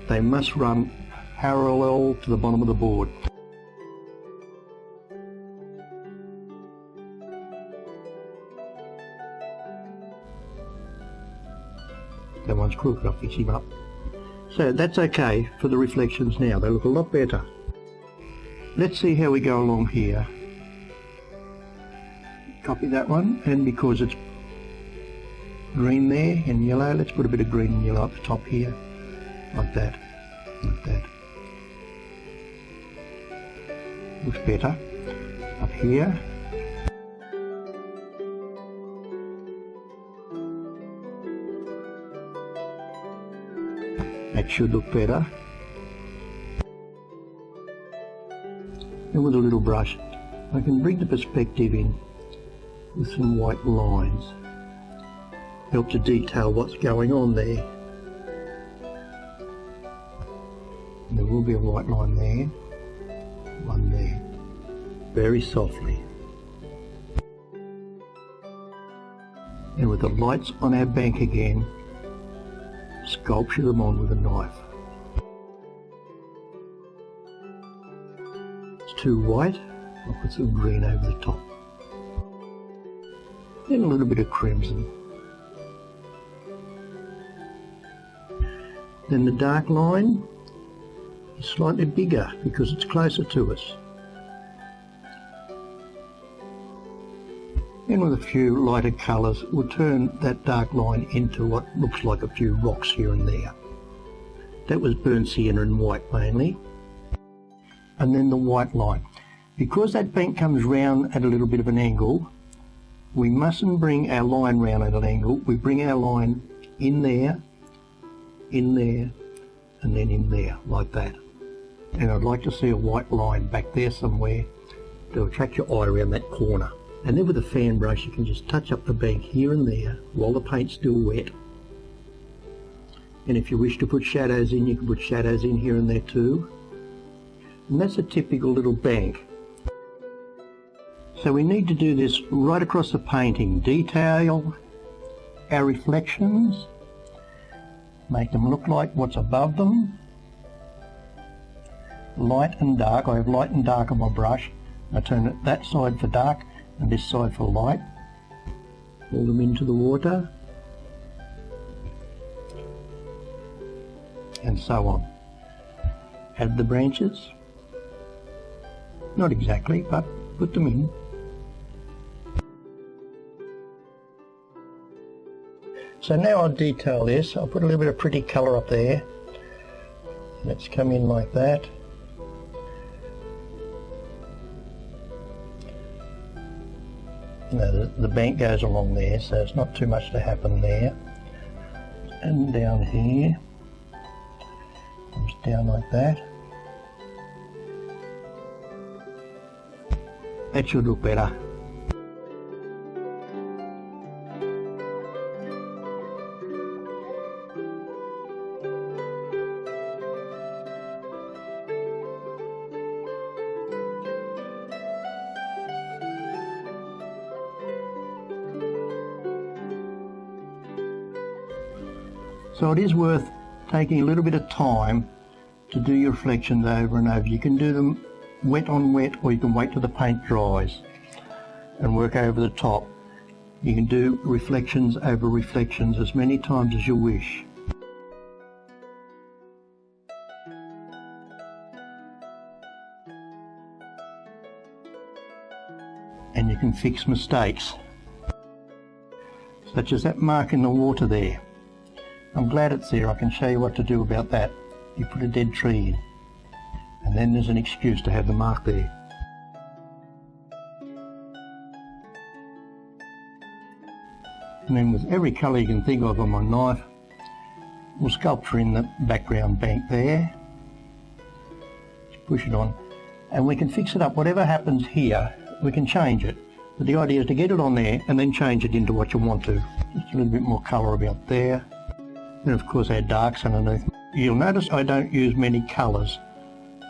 They must run parallel to the bottom of the board. That one's crooked, I'll fix him up. So that's okay for the reflections now. They look a lot better. Let's see how we go along here. Copy that one, and because it's green there and yellow, let's put a bit of green and yellow up the top here. Like that. Like that. Looks better. Up here. That should look better. And with a little brush, I can bring the perspective in with some white lines. Help to detail what's going on there. And there will be a white line there, one there, very softly. And with the lights on our bank again, sculpture them on with a knife. It's too white, I'll put some green over the top. Then a little bit of crimson. Then the dark line is slightly bigger because it's closer to us. And with a few lighter colours, we'll turn that dark line into what looks like a few rocks here and there. That was burnt sienna and white mainly. And then the white line. Because that bank comes round at a little bit of an angle, we mustn't bring our line round at an angle. We bring our line in there, and then in there, like that. And I'd like to see a white line back there somewhere to attract your eye around that corner. And then with a fan brush you can just touch up the bank here and there while the paint's still wet. And if you wish to put shadows in, you can put shadows in here and there too. And that's a typical little bank. So we need to do this right across the painting. Detail our reflections, make them look like what's above them. Light and dark. I have light and dark on my brush. I turn it that side for dark and this side for light. Pull them into the water. And so on. Add the branches. Not exactly, but put them in. So now I'll detail this. I'll put a little bit of pretty colour up there. Let's come in like that. You know, the bank goes along there, so it's not too much to happen there. And down here, comes down like that. That should look better. So it is worth taking a little bit of time to do your reflections over and over. You can do them wet on wet, or you can wait till the paint dries and work over the top. You can do reflections over reflections as many times as you wish. And you can fix mistakes, such as that mark in the water there. I'm glad it's there. I can show you what to do about that. You put a dead tree in, and then there's an excuse to have the mark there. And then with every colour you can think of on my knife, we'll sculpture in the background bank there. Just push it on, and we can fix it up. Whatever happens here, we can change it. But the idea is to get it on there and then change it into what you want to. Just a little bit more colour about there. And of course our darks underneath. You'll notice I don't use many colours.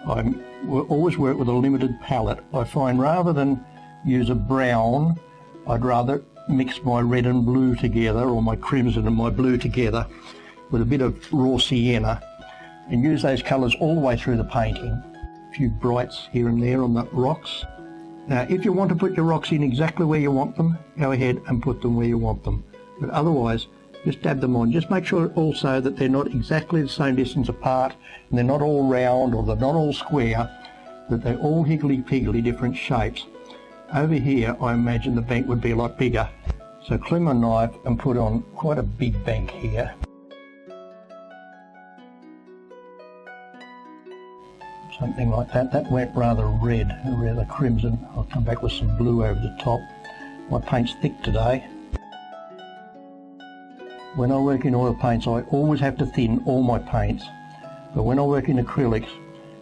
I always work with a limited palette. I find rather than use a brown, I'd rather mix my red and blue together, or my crimson and my blue together, with a bit of raw sienna, and use those colours all the way through the painting. A few brights here and there on the rocks. Now if you want to put your rocks in exactly where you want them, go ahead and put them where you want them. But otherwise, just dab them on. Just make sure also that they're not exactly the same distance apart, and they're not all round or they're not all square, that they're all higgledy-piggledy different shapes. Over here I imagine the bank would be a lot bigger. So clean my knife and put on quite a big bank here. Something like that. That went rather red, rather crimson. I'll come back with some blue over the top. My paint's thick today. When I work in oil paints, I always have to thin all my paints. But when I work in acrylics,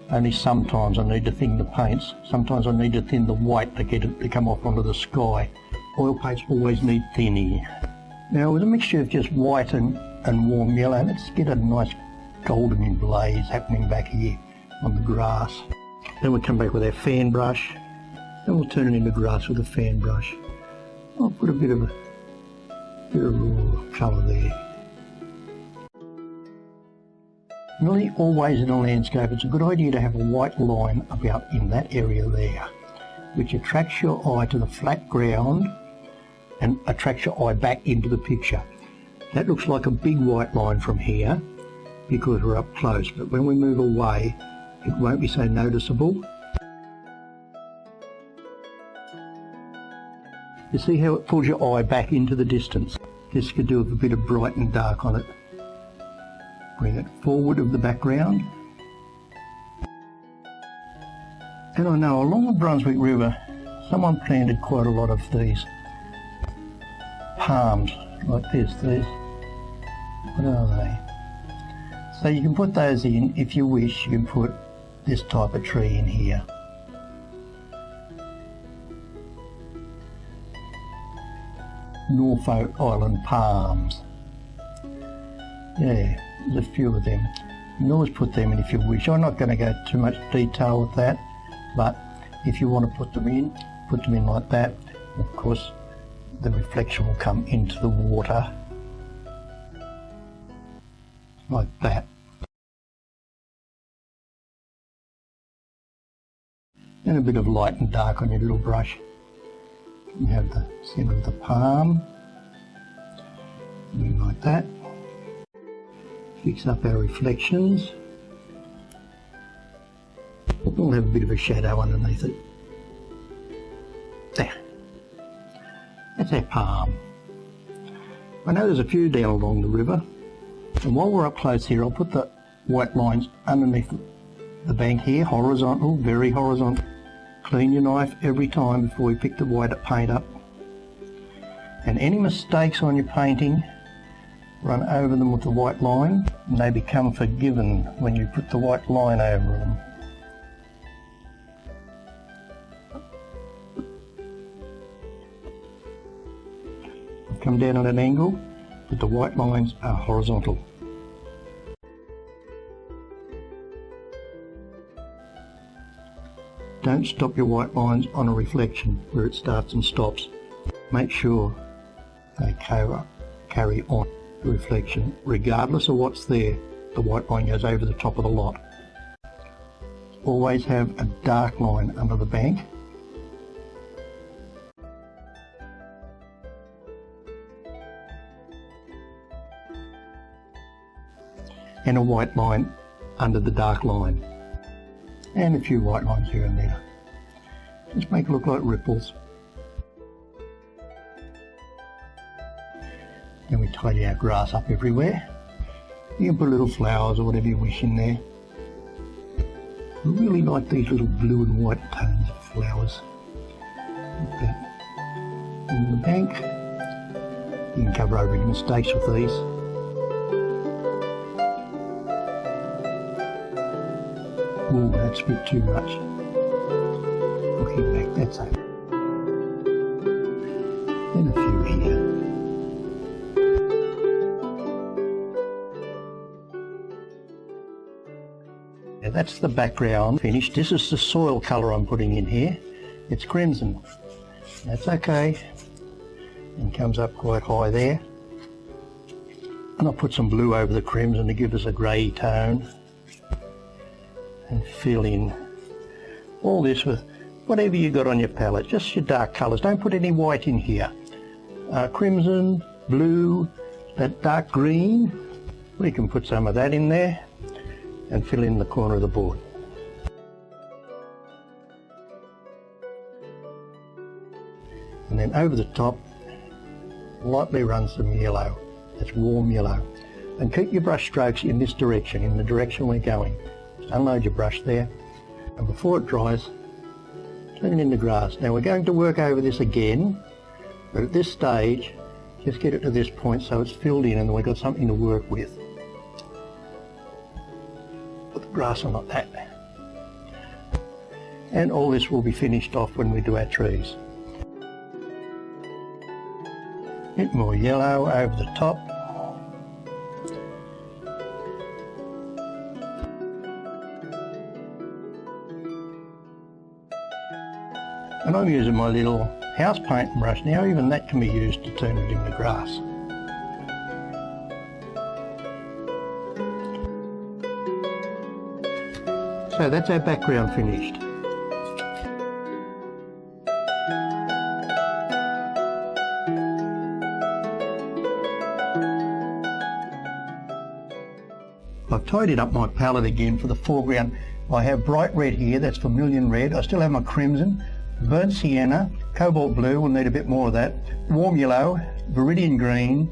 only sometimes I need to thin the paints. Sometimes I need to thin the white to get it to come off onto the sky. Oil paints always need thinning. Now with a mixture of just white and warm yellow, let's get a nice golden blaze happening back here on the grass. Then we'll come back with our fan brush. Then we'll turn it into grass with a fan brush. I'll put a bit of raw colour there. Nearly always in a landscape it's a good idea to have a white line about in that area there, which attracts your eye to the flat ground and attracts your eye back into the picture. That looks like a big white line from here because we're up close, but when we move away it won't be so noticeable. You see how it pulls your eye back into the distance? Just could do with a bit of bright and dark on it. Bring it forward of the background. And I know along the Brunswick River someone planted quite a lot of these palms like this. What are they? So you can put those in if you wish. You can put this type of tree in here. Norfolk Island palms. Yeah, there's a few of them. You can always put them in if you wish. I'm not going to go too much detail with that, but if you want to put them in like that. Of course, the reflection will come into the water like that. And a bit of light and dark on your little brush. You have the centre of the palm, something like that. Fix up our reflections. We'll have a bit of a shadow underneath it. There. That's our palm. I know there's a few down along the river, and while we're up close here I'll put the white lines underneath the bank here, horizontal, very horizontal. Clean your knife every time before you pick the white paint up. And any mistakes on your painting, run over them with the white line and they become forgiven when you put the white line over them. I've come down at an angle, but the white lines are horizontal. Don't stop your white lines on a reflection where it starts and stops. Make sure they carry on the reflection. Regardless of what's there, the white line goes over the top of the lot. Always have a dark line under the bank. And a white line under the dark line. And a few white lines here and there. Just make it look like ripples. Then we tidy our grass up everywhere. You can put little flowers or whatever you wish in there. I really like these little blue and white tones of flowers. Like that. In the bank. You can cover over any mistakes with these. Oh, that's a bit too much. Looking back, that's it. and a few here. Now that's the background finished. This is the soil colour I'm putting in here. It's crimson. That's okay. And comes up quite high there. And I'll put some blue over the crimson to give us a grey tone. And fill in all this with whatever you got on your palette, just your dark colours. Don't put any white in here. Crimson, blue, that dark green, we can put some of that in there and fill in the corner of the board. And then over the top, lightly run some yellow. That's warm yellow. And keep your brush strokes in this direction, in the direction we're going. Just unload your brush there, and before it dries, turn it in the grass. Now we're going to work over this again, but at this stage, just get it to this point so it's filled in and we've got something to work with. Put the grass on like that. And all this will be finished off when we do our trees. Bit more yellow over the top. And I'm using my little house painting brush now. Even that can be used to turn it into grass. So that's our background finished. I've tidied up my palette again for the foreground. I have bright red here, that's vermilion red. I still have my crimson, burnt sienna, cobalt blue, we'll need a bit more of that, warm yellow, viridian green,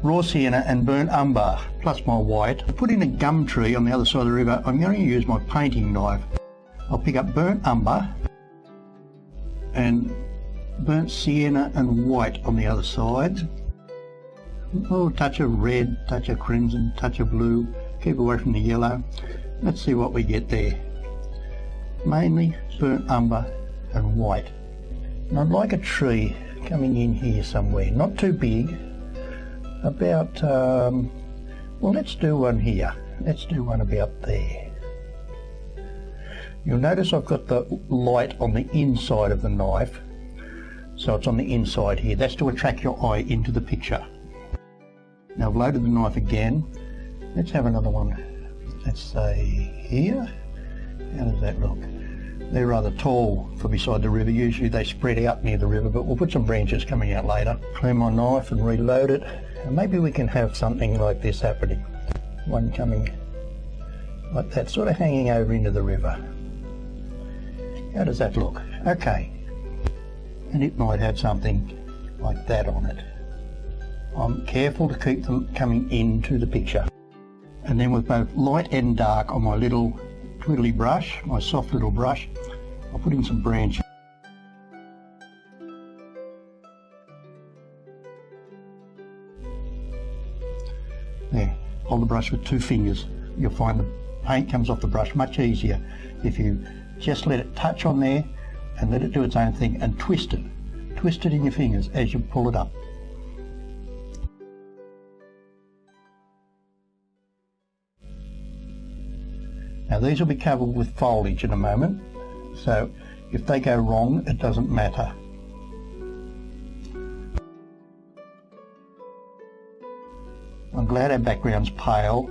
raw sienna and burnt umber, plus my white. I put in a gum tree on the other side of the river. I'm going to use my painting knife. I'll pick up burnt umber and burnt sienna and white on the other side. Oh, touch of red, touch of crimson, touch of blue. Keep away from the yellow. Let's see what we get there. Mainly burnt umber and white. And I'd like a tree coming in here somewhere, not too big, about, well, let's do one here. Let's do one about there. You'll notice I've got the light on the inside of the knife, so it's on the inside here. That's to attract your eye into the picture. Now I've loaded the knife again. Let's have another one. Let's say here. How does that look? They're rather tall for beside the river. Usually they spread out near the river, but we'll put some branches coming out later. Clean my knife and reload it. And maybe we can have something like this happening. One coming like that, sort of hanging over into the river. How does that look? Okay. And it might have something like that on it. I'm careful to keep them coming into the picture. And then with both light and dark on my little twiddly brush, my soft little brush, I'll put in some branches. There, hold the brush with 2 fingers. You'll find the paint comes off the brush much easier if you just let it touch on there and let it do its own thing and twist it. Twist it in your fingers as you pull it up. Now these will be covered with foliage in a moment, so if they go wrong, it doesn't matter. I'm glad our background's pale.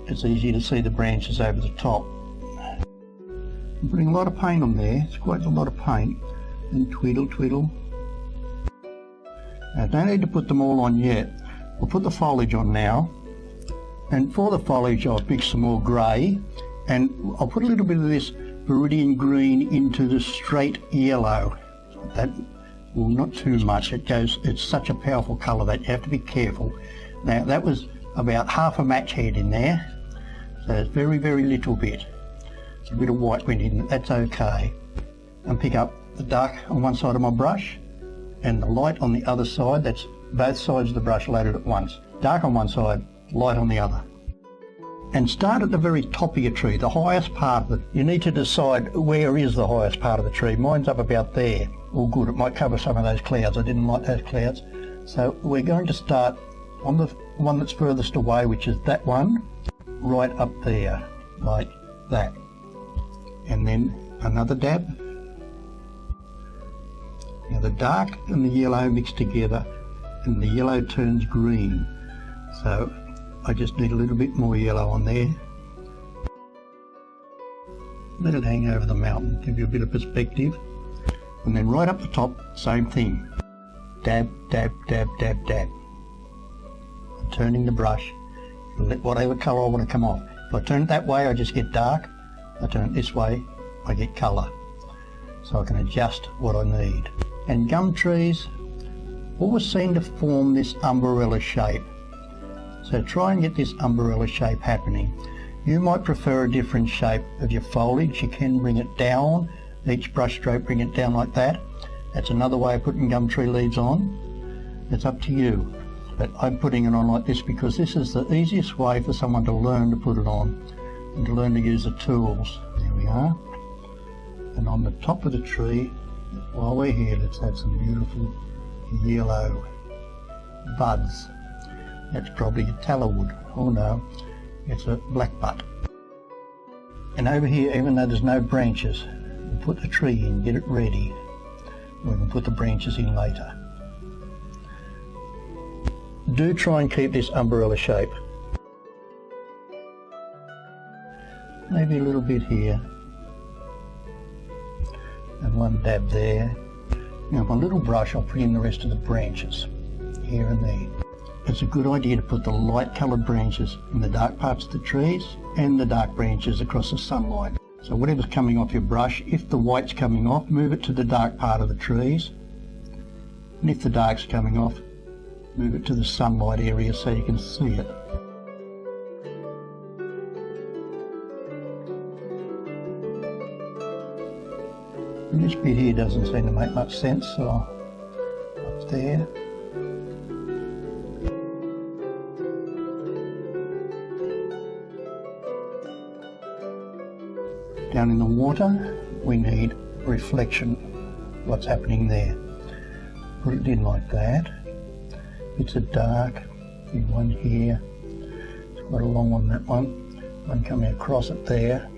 It's easy to see the branches over the top. I'm putting a lot of paint on there. It's quite a lot of paint. And twiddle, twiddle. Now don't need to put them all on yet. We'll put the foliage on now. And for the foliage I'll mix some more grey, and I'll put a little bit of this viridian green into the straight yellow. That, well, not too much. It's such a powerful colour that you have to be careful. Now that was about half a match head in there, so it's very, very little bit. A bit of white went in, that's okay. And pick up the dark on one side of my brush and the light on the other side. That's both sides of the brush loaded at once. Dark on one side, light on the other. And start at the very top of your tree, the highest part of it. You need to decide where is the highest part of the tree. Mine's up about there. all good. It might cover some of those clouds. I didn't like those clouds. So we're going to start on the one that's furthest away, which is that one, right up there, like that. And then another dab. Now the dark and the yellow mix together, and the yellow turns green. So I just need a little bit more yellow on there. Let it hang over the mountain, give you a bit of perspective. And then right up the top, same thing. Dab, dab, dab, dab, dab. I'm turning the brush, let whatever colour I want to come off. If I turn it that way, I just get dark. If I turn it this way, I get colour. So I can adjust what I need. And gum trees always seem to form this umbrella shape. So try and get this umbrella shape happening. You might prefer a different shape of your foliage. You can bring it down, each brush stroke bring it down like that. That's another way of putting gum tree leaves on. It's up to you. But I'm putting it on like this because this is the easiest way for someone to learn to put it on and to learn to use the tools. There we are. And on the top of the tree, while we're here, let's add some beautiful yellow buds. That's probably a tallowood. Oh no, it's a blackbutt. And over here, even though there's no branches, we'll put the tree in, get it ready. We can put the branches in later. Do try and keep this umbrella shape. Maybe a little bit here. And one dab there. Now my little brush, I'll put in the rest of the branches, here and there. It's a good idea to put the light coloured branches in the dark parts of the trees and the dark branches across the sunlight. So whatever's coming off your brush, if the white's coming off, move it to the dark part of the trees. And if the dark's coming off, move it to the sunlight area so you can see it. And this bit here doesn't seem to make much sense, so up there. Down in the water, we need reflection, what's happening there. Put it in like that. Bits of dark, big one here. It's quite a long one, that one. One coming across it there,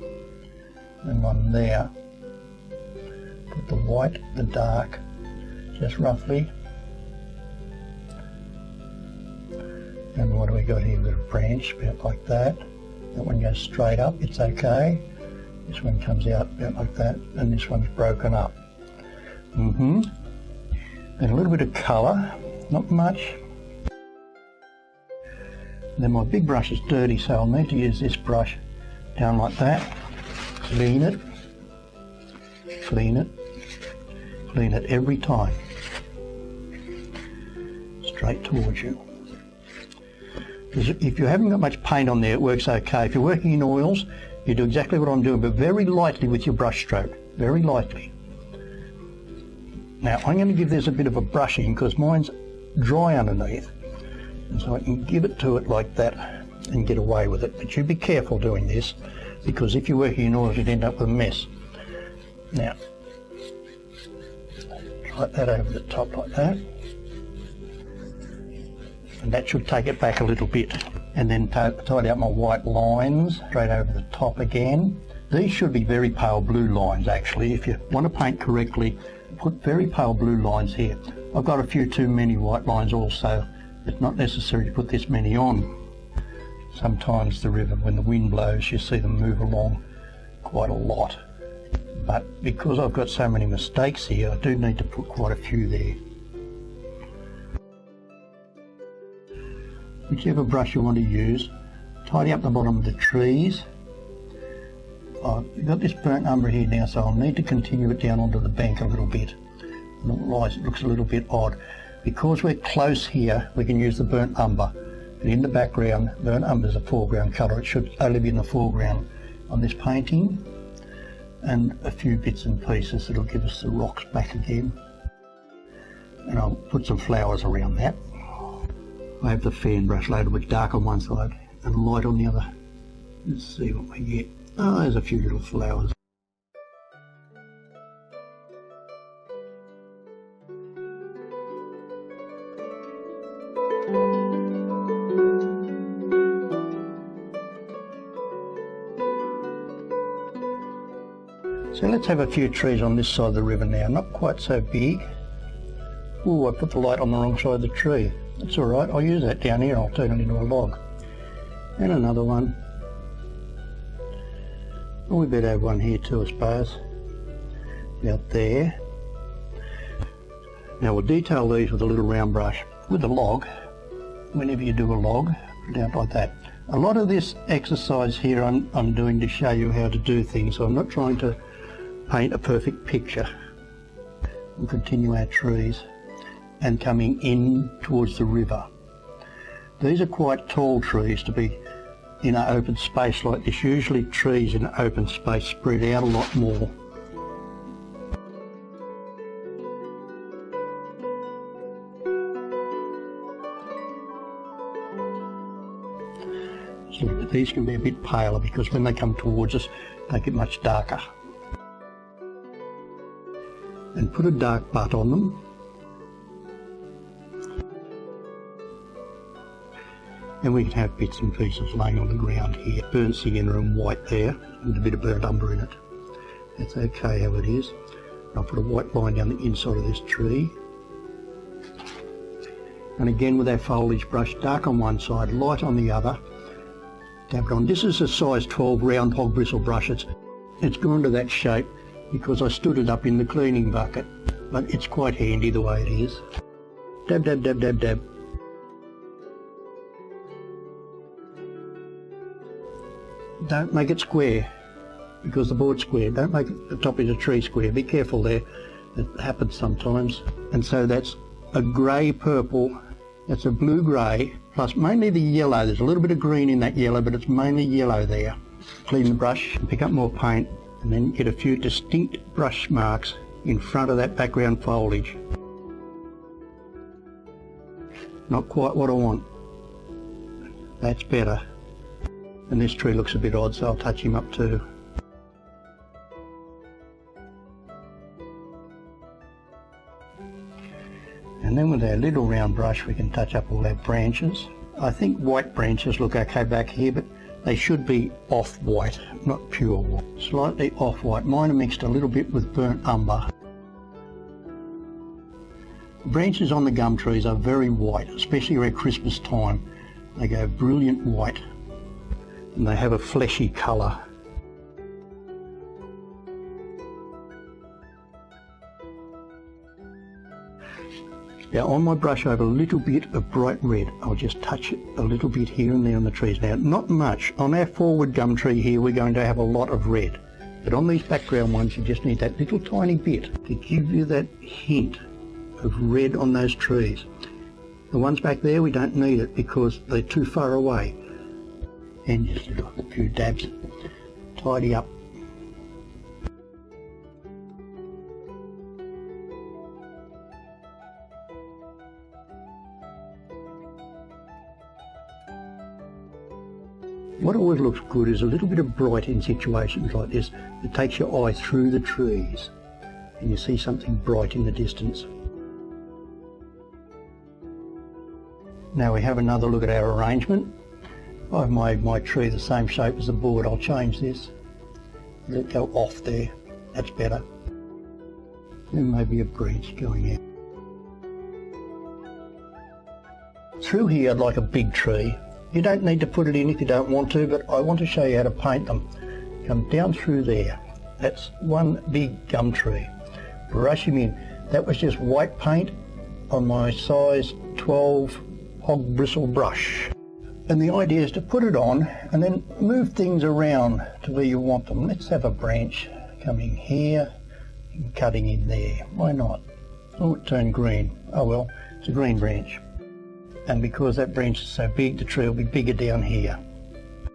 and one there. Put the white, the dark, just roughly. And what do we got here? We've got a branch, about like that. That one goes straight up, it's okay. This one comes out about like that, and this one's broken up. And a little bit of colour, not much. Then my big brush is dirty, so I'll need to use this brush down like that. Clean it, clean it, clean it every time. Straight towards you. If you haven't got much paint on there, it works okay. If you're working in oils, you do exactly what I'm doing, but very lightly with your brush stroke, very lightly. Now I'm going to give this a bit of a brushing because mine's dry underneath, and so I can give it to it like that and get away with it. But you be careful doing this, because if you're working in oils, you'd end up with a mess. Now, like that over the top like that, and that should take it back a little bit. And then tidy up my white lines straight over the top again. These should be very pale blue lines actually. If you want to paint correctly, put very pale blue lines here. I've got a few too many white lines also. It's not necessary to put this many on. Sometimes the river, when the wind blows, you see them move along quite a lot. But because I've got so many mistakes here, I do need to put quite a few there. Whichever brush you want to use, tidy up the bottom of the trees. I've got this burnt umber here now, so I'll need to continue it down onto the bank a little bit. Otherwise it looks a little bit odd. Because we're close here, we can use the burnt umber. But in the background, burnt umber is a foreground colour. It should only be in the foreground on this painting. And a few bits and pieces that'll give us the rocks back again. And I'll put some flowers around that. I have the fan brush loaded with dark on one side and light on the other. Let's see what we get. Oh, there's a few little flowers. So let's have a few trees on this side of the river now, not quite so big. Ooh, I put the light on the wrong side of the tree. That's all right, I'll use that down here, I'll turn it into a log. And another one. Well, we better have one here too, I suppose. Out there. Now we'll detail these with a little round brush. With a log, whenever you do a log, put it out like that. A lot of this exercise here I'm doing to show you how to do things, so I'm not trying to paint a perfect picture. We'll continue our trees and coming in towards the river. These are quite tall trees to be in an open space like this. Usually trees in an open space spread out a lot more. So these can be a bit paler because when they come towards us they get much darker. And put a dark butt on them. And we can have bits and pieces laying on the ground here. Burnt sienna and white there, and a bit of burnt umber in it. That's okay how it is. I'll put a white line down the inside of this tree. And again with our foliage brush, dark on one side, light on the other. Dab it on. This is a size 12 round hog bristle brush. It's gone to that shape because I stood it up in the cleaning bucket, but it's quite handy the way it is. Dab, dab, dab, dab, dab. Don't make it square because the board's square. Don't make the top of the tree square. Be careful there. It happens sometimes. And so that's a grey purple. That's a blue grey plus mainly the yellow. There's a little bit of green in that yellow, but it's mainly yellow there. Clean the brush and pick up more paint and then get a few distinct brush marks in front of that background foliage. Not quite what I want. That's better. And this tree looks a bit odd, so I'll touch him up too. And then with our little round brush we can touch up all our branches. I think white branches look okay back here, but they should be off-white, not pure white. Slightly off-white. Mine are mixed a little bit with burnt umber. The branches on the gum trees are very white, especially around Christmas time. They go brilliant white. And they have a fleshy colour. Now on my brush I have a little bit of bright red. I'll just touch it a little bit here and there on the trees. Now not much. On our forward gum tree here we're going to have a lot of red. But on these background ones you just need that little tiny bit to give you that hint of red on those trees. The ones back there we don't need it because they're too far away. And just a few dabs, tidy up. What always looks good is a little bit of bright in situations like this. It takes your eye through the trees and you see something bright in the distance. Now we have another look at our arrangement. I've made my tree the same shape as the board. I'll change this. Let it go off there. That's better. Then maybe a branch going out. Through here I'd like a big tree. You don't need to put it in if you don't want to, but I want to show you how to paint them. Come down through there. That's one big gum tree. Brush him in. That was just white paint on my size 12 hog bristle brush. And the idea is to put it on and then move things around to where you want them. Let's have a branch coming here and cutting in there. Why not? Oh, it turned green. Oh well, it's a green branch. And because that branch is so big, the tree will be bigger down here.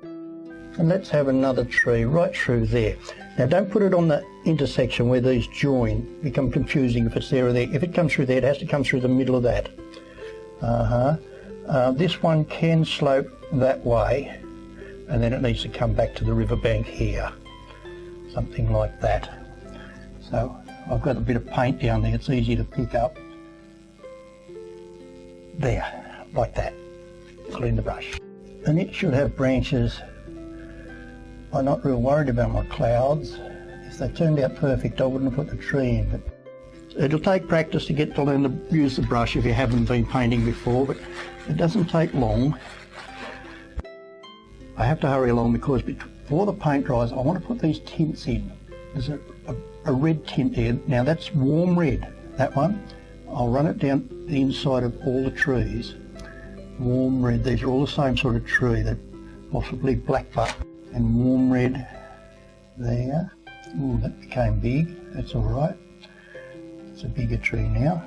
And let's have another tree right through there. Now don't put it on the intersection where these join. It becomes confusing if it's there or there. If it comes through there, it has to come through the middle of that. This one can slope that way and then it needs to come back to the riverbank here. Something like that. So I've got a bit of paint down there, it's easy to pick up. There, like that. Clean the brush. And it should have branches. I'm not real worried about my clouds. If If they turned out perfect, I wouldn't have put the tree in. But it'll take practice to get to learn to use the brush if you haven't been painting before, but it doesn't take long. I have to hurry along because before the paint dries, I want to put these tints in. There's a red tint there. Now that's warm red, that one. I'll run it down the inside of all the trees. Warm red, these are all the same sort of tree, that possibly blackbutt. And warm red there. Ooh, that became big, that's all right. It's a bigger tree now.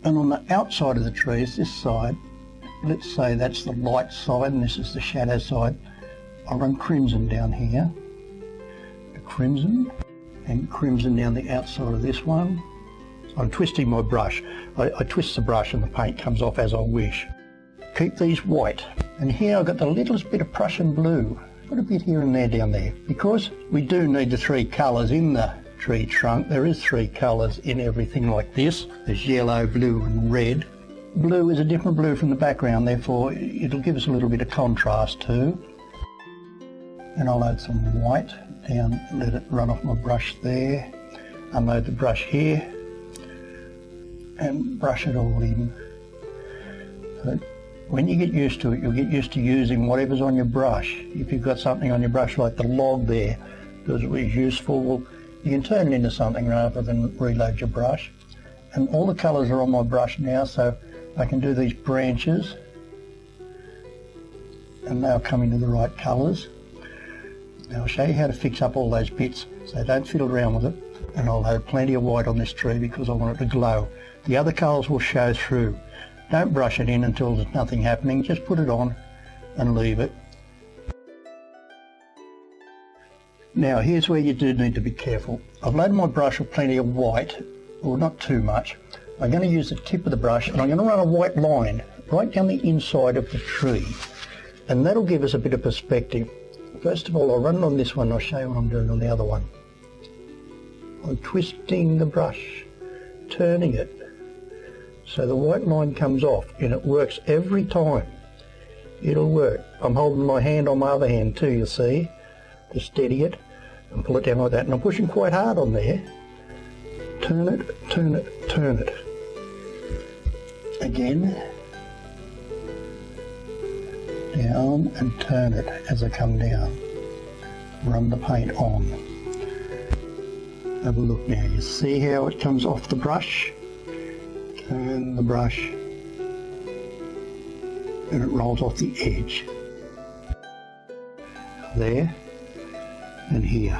And on the outside of the trees, this side, let's say that's the light side and this is the shadow side, I'll run crimson down here. The crimson, and crimson down the outside of this one. I'm twisting my brush. I twist the brush and the paint comes off as I wish. Keep these white. And here I've got the littlest bit of Prussian blue. Got a bit here and there down there. Because we do need the three colours in the tree trunk, there is three colours in everything like this. There's yellow, blue and red. Blue is a different blue from the background, therefore it'll give us a little bit of contrast too. And I'll add some white down, let it run off my brush there. Unload the brush here and brush it all in. So when you get used to it, you'll get used to using whatever's on your brush. If you've got something on your brush like the log there, because it was useful, well, you can turn it into something rather than reload your brush. And all the colours are on my brush now, so I can do these branches and they'll come into the right colours. Now I'll show you how to fix up all those bits, so don't fiddle around with it. And I'll load plenty of white on this tree because I want it to glow. The other colours will show through. Don't brush it in until there's nothing happening, just put it on and leave it. Now here's where you do need to be careful. I've loaded my brush with plenty of white, or not too much. I'm going to use the tip of the brush and I'm going to run a white line right down the inside of the tree, and that'll give us a bit of perspective. First of all, I'll run it on this one and I'll show you what I'm doing on the other one. I'm twisting the brush, turning it, so the white line comes off, and it works every time. It'll work. I'm holding my hand on my other hand too, you see, to steady it and pull it down like that, and I'm pushing quite hard on there. Turn it, turn it, turn it. Again. Down and turn it as I come down. Run the paint on. Have a look now. You see how it comes off the brush? Turn the brush and it rolls off the edge. There and here.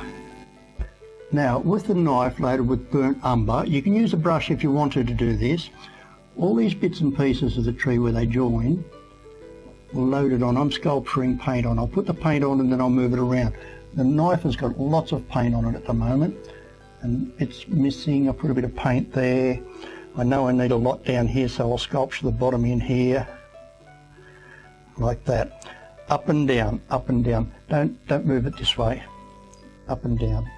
Now with the knife loaded with burnt umber, you can use a brush if you wanted to do this. All these bits and pieces of the tree where they join, we'll load it on. I'm sculpturing paint on. I'll put the paint on and then I'll move it around. The knife has got lots of paint on it at the moment and it's missing. I put a bit of paint there. I know I need a lot down here, so I'll sculpture the bottom in here like that. Up and down, up and down. Don't move it this way. Up and down.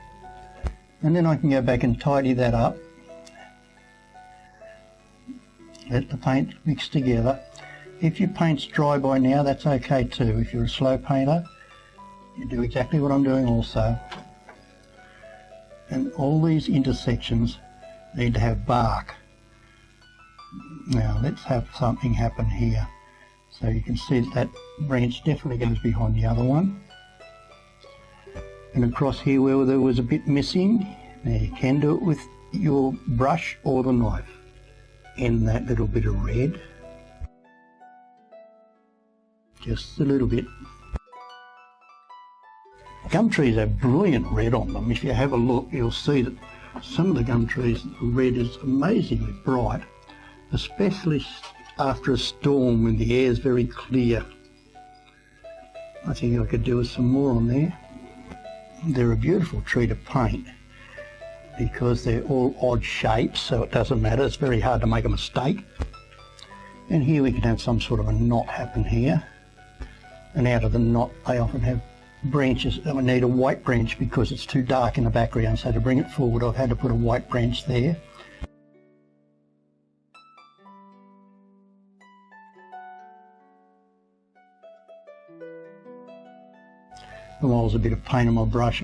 And then I can go back and tidy that up. Let the paint mix together. If your paint's dry by now, that's okay too. If you're a slow painter, you do exactly what I'm doing also. And all these intersections need to have bark. Now let's have something happen here. So you can see that that branch definitely goes behind the other one. And across here where there was a bit missing, now you can do it with your brush or the knife. In that little bit of red. Just a little bit. Gum trees have brilliant red on them. If you have a look, you'll see that some of the gum trees, the red is amazingly bright, especially after a storm when the air is very clear. I think I could do with some more on there. They're a beautiful tree to paint because they're all odd shapes, so it doesn't matter. It's very hard to make a mistake. And here we can have some sort of a knot happen here. And out of the knot, they often have branches. I need a white branch because it's too dark in the background, so to bring it forward, I've had to put a white branch there. While there's a bit of paint on my brush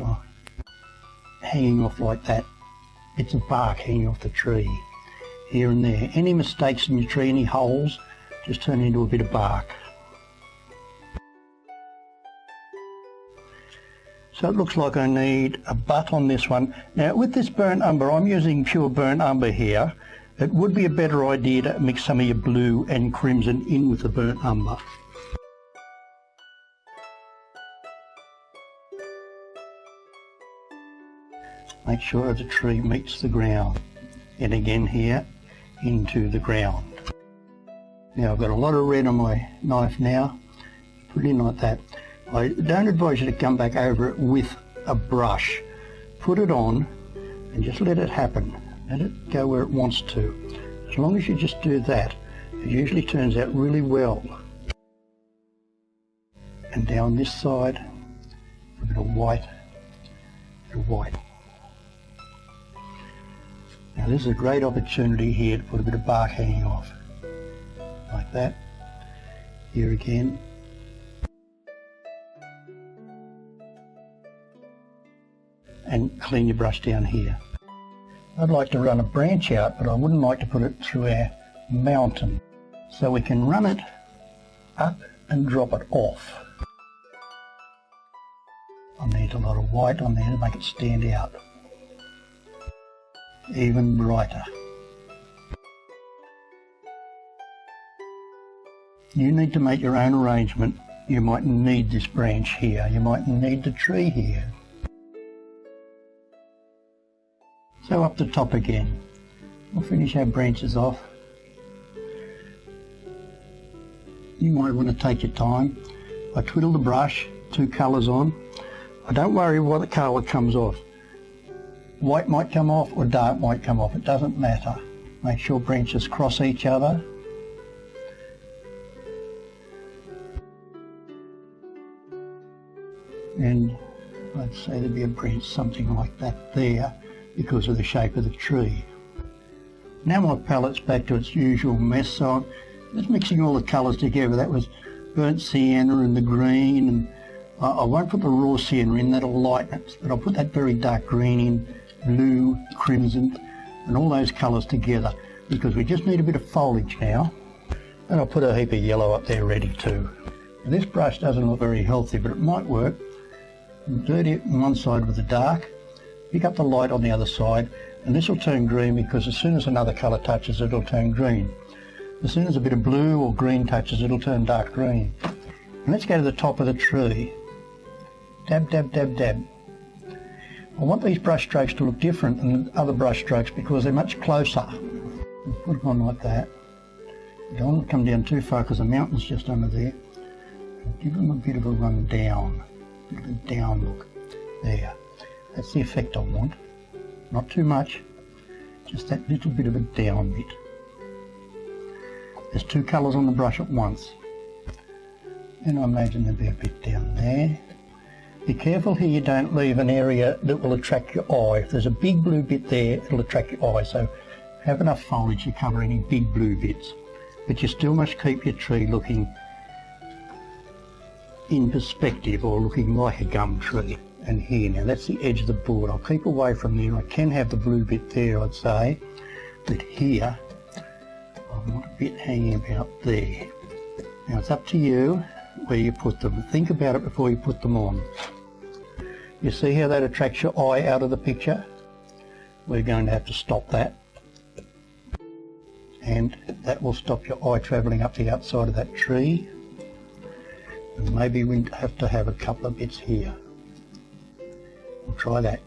hanging off like that, bits of bark hanging off the tree here and there. Any mistakes in your tree, any holes, just turn into a bit of bark. So it looks like I need a butt on this one. Now with this burnt umber, I'm using pure burnt umber here. It would be a better idea to mix some of your blue and crimson in with the burnt umber. Make sure the tree meets the ground. And again here, into the ground. Now I've got a lot of red on my knife now. Put it in like that. I don't advise you to come back over it with a brush. Put it on and just let it happen. Let it go where it wants to. As long as you just do that, it usually turns out really well. And down this side, a bit of white, a bit of white. Now this is a great opportunity here to put a bit of bark hanging off. Like that. Here again. And clean your brush down here. I'd like to run a branch out, but I wouldn't like to put it through our mountain. So we can run it up and drop it off. I need a lot of white on there to make it stand out. Even brighter. You need to make your own arrangement. You might need this branch here. You might need the tree here. So up the top again. We'll finish our branches off. You might want to take your time. I twiddle the brush, 2 colours on. I don't worry what the colour comes off. White might come off or dark might come off, it doesn't matter. Make sure branches cross each other. And I'd say there'd be a branch something like that there because of the shape of the tree. Now my palette's back to its usual mess, so I'm just mixing all the colours together. That was burnt sienna and the green, and I won't put the raw sienna in, that'll lighten it, but I'll put that very dark green in, blue, crimson, and all those colours together, because we just need a bit of foliage now. And I'll put a heap of yellow up there ready too. Now, this brush doesn't look very healthy, but it might work. Dirty it on one side with the dark, pick up the light on the other side, and this will turn green because as soon as another colour touches it, it'll turn green. As soon as a bit of blue or green touches it, it'll turn dark green. And let's go to the top of the tree. Dab, dab, dab, dab. I want these brush strokes to look different than other brush strokes because they're much closer. Put them on like that. You don't want to come down too far because the mountain's just under there. Give them a bit of a run down. A bit of a down look. There. That's the effect I want. Not too much. Just that little bit of a down bit. There's 2 colours on the brush at once. And I imagine there'll be a bit down there. Be careful here you don't leave an area that will attract your eye. If there's a big blue bit there, it'll attract your eye. So have enough foliage to cover any big blue bits. But you still must keep your tree looking in perspective or looking like a gum tree. And here now, that's the edge of the board. I'll keep away from there. I can have the blue bit there, I'd say. But here, I want a bit hanging about there. Now it's up to you where you put them. Think about it before you put them on. You see how that attracts your eye out of the picture? We're going to have to stop that. And that will stop your eye travelling up the outside of that tree. And maybe we have to have a couple of bits here. We'll try that.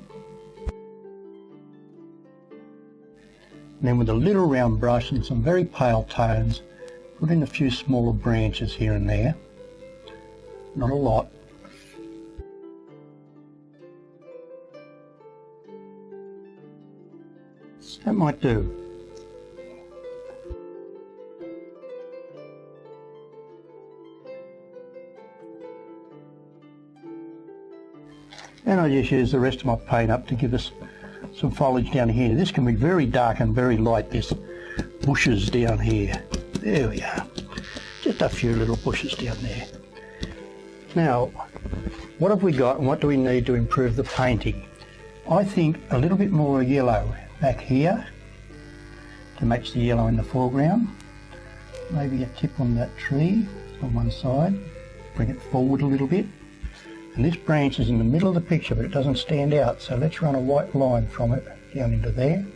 And then with a little round brush and some very pale tones, put in a few smaller branches here and there. Not a lot. That might do. And I just use the rest of my paint up to give us some foliage down here. This can be very dark and very light, this bushes down here. There we are. Just a few little bushes down there. Now, What have we got and what do we need to improve the painting? I think a little bit more yellow back here to match the yellow in the foreground. Maybe a tip on that tree on one side, bring it forward a little bit. And this branch is in the middle of the picture but it doesn't stand out, so let's run a white line from it down into there.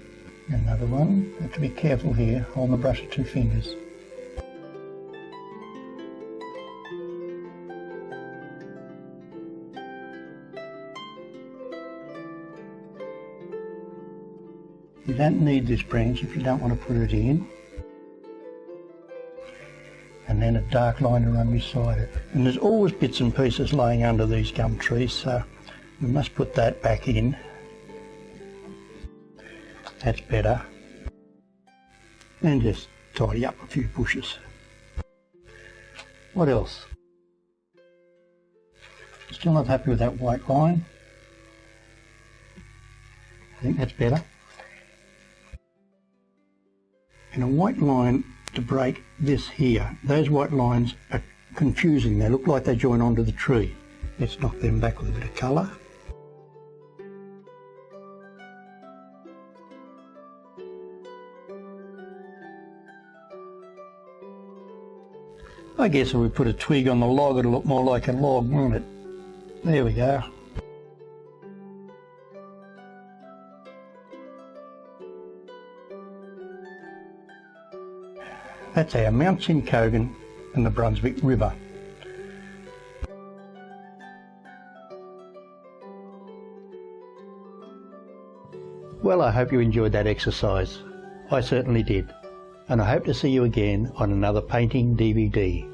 Another one. You have to be careful here, hold the brush with 2 fingers. You don't need this branch if you don't want to put it in. And then a dark line to run beside it. And there's always bits and pieces laying under these gum trees, so we must put that back in. That's better. And just tidy up a few bushes. What else? Still not happy with that white line. I think that's better. And a white line to break this here. Those white lines are confusing. They look like they join onto the tree. Let's knock them back with a bit of colour. I guess if we put a twig on the log it'll look more like a log, won't it? There we go. That's our Mount Chincogan and the Brunswick River. Well, I hope you enjoyed that exercise. I certainly did. And I hope to see you again on another painting DVD.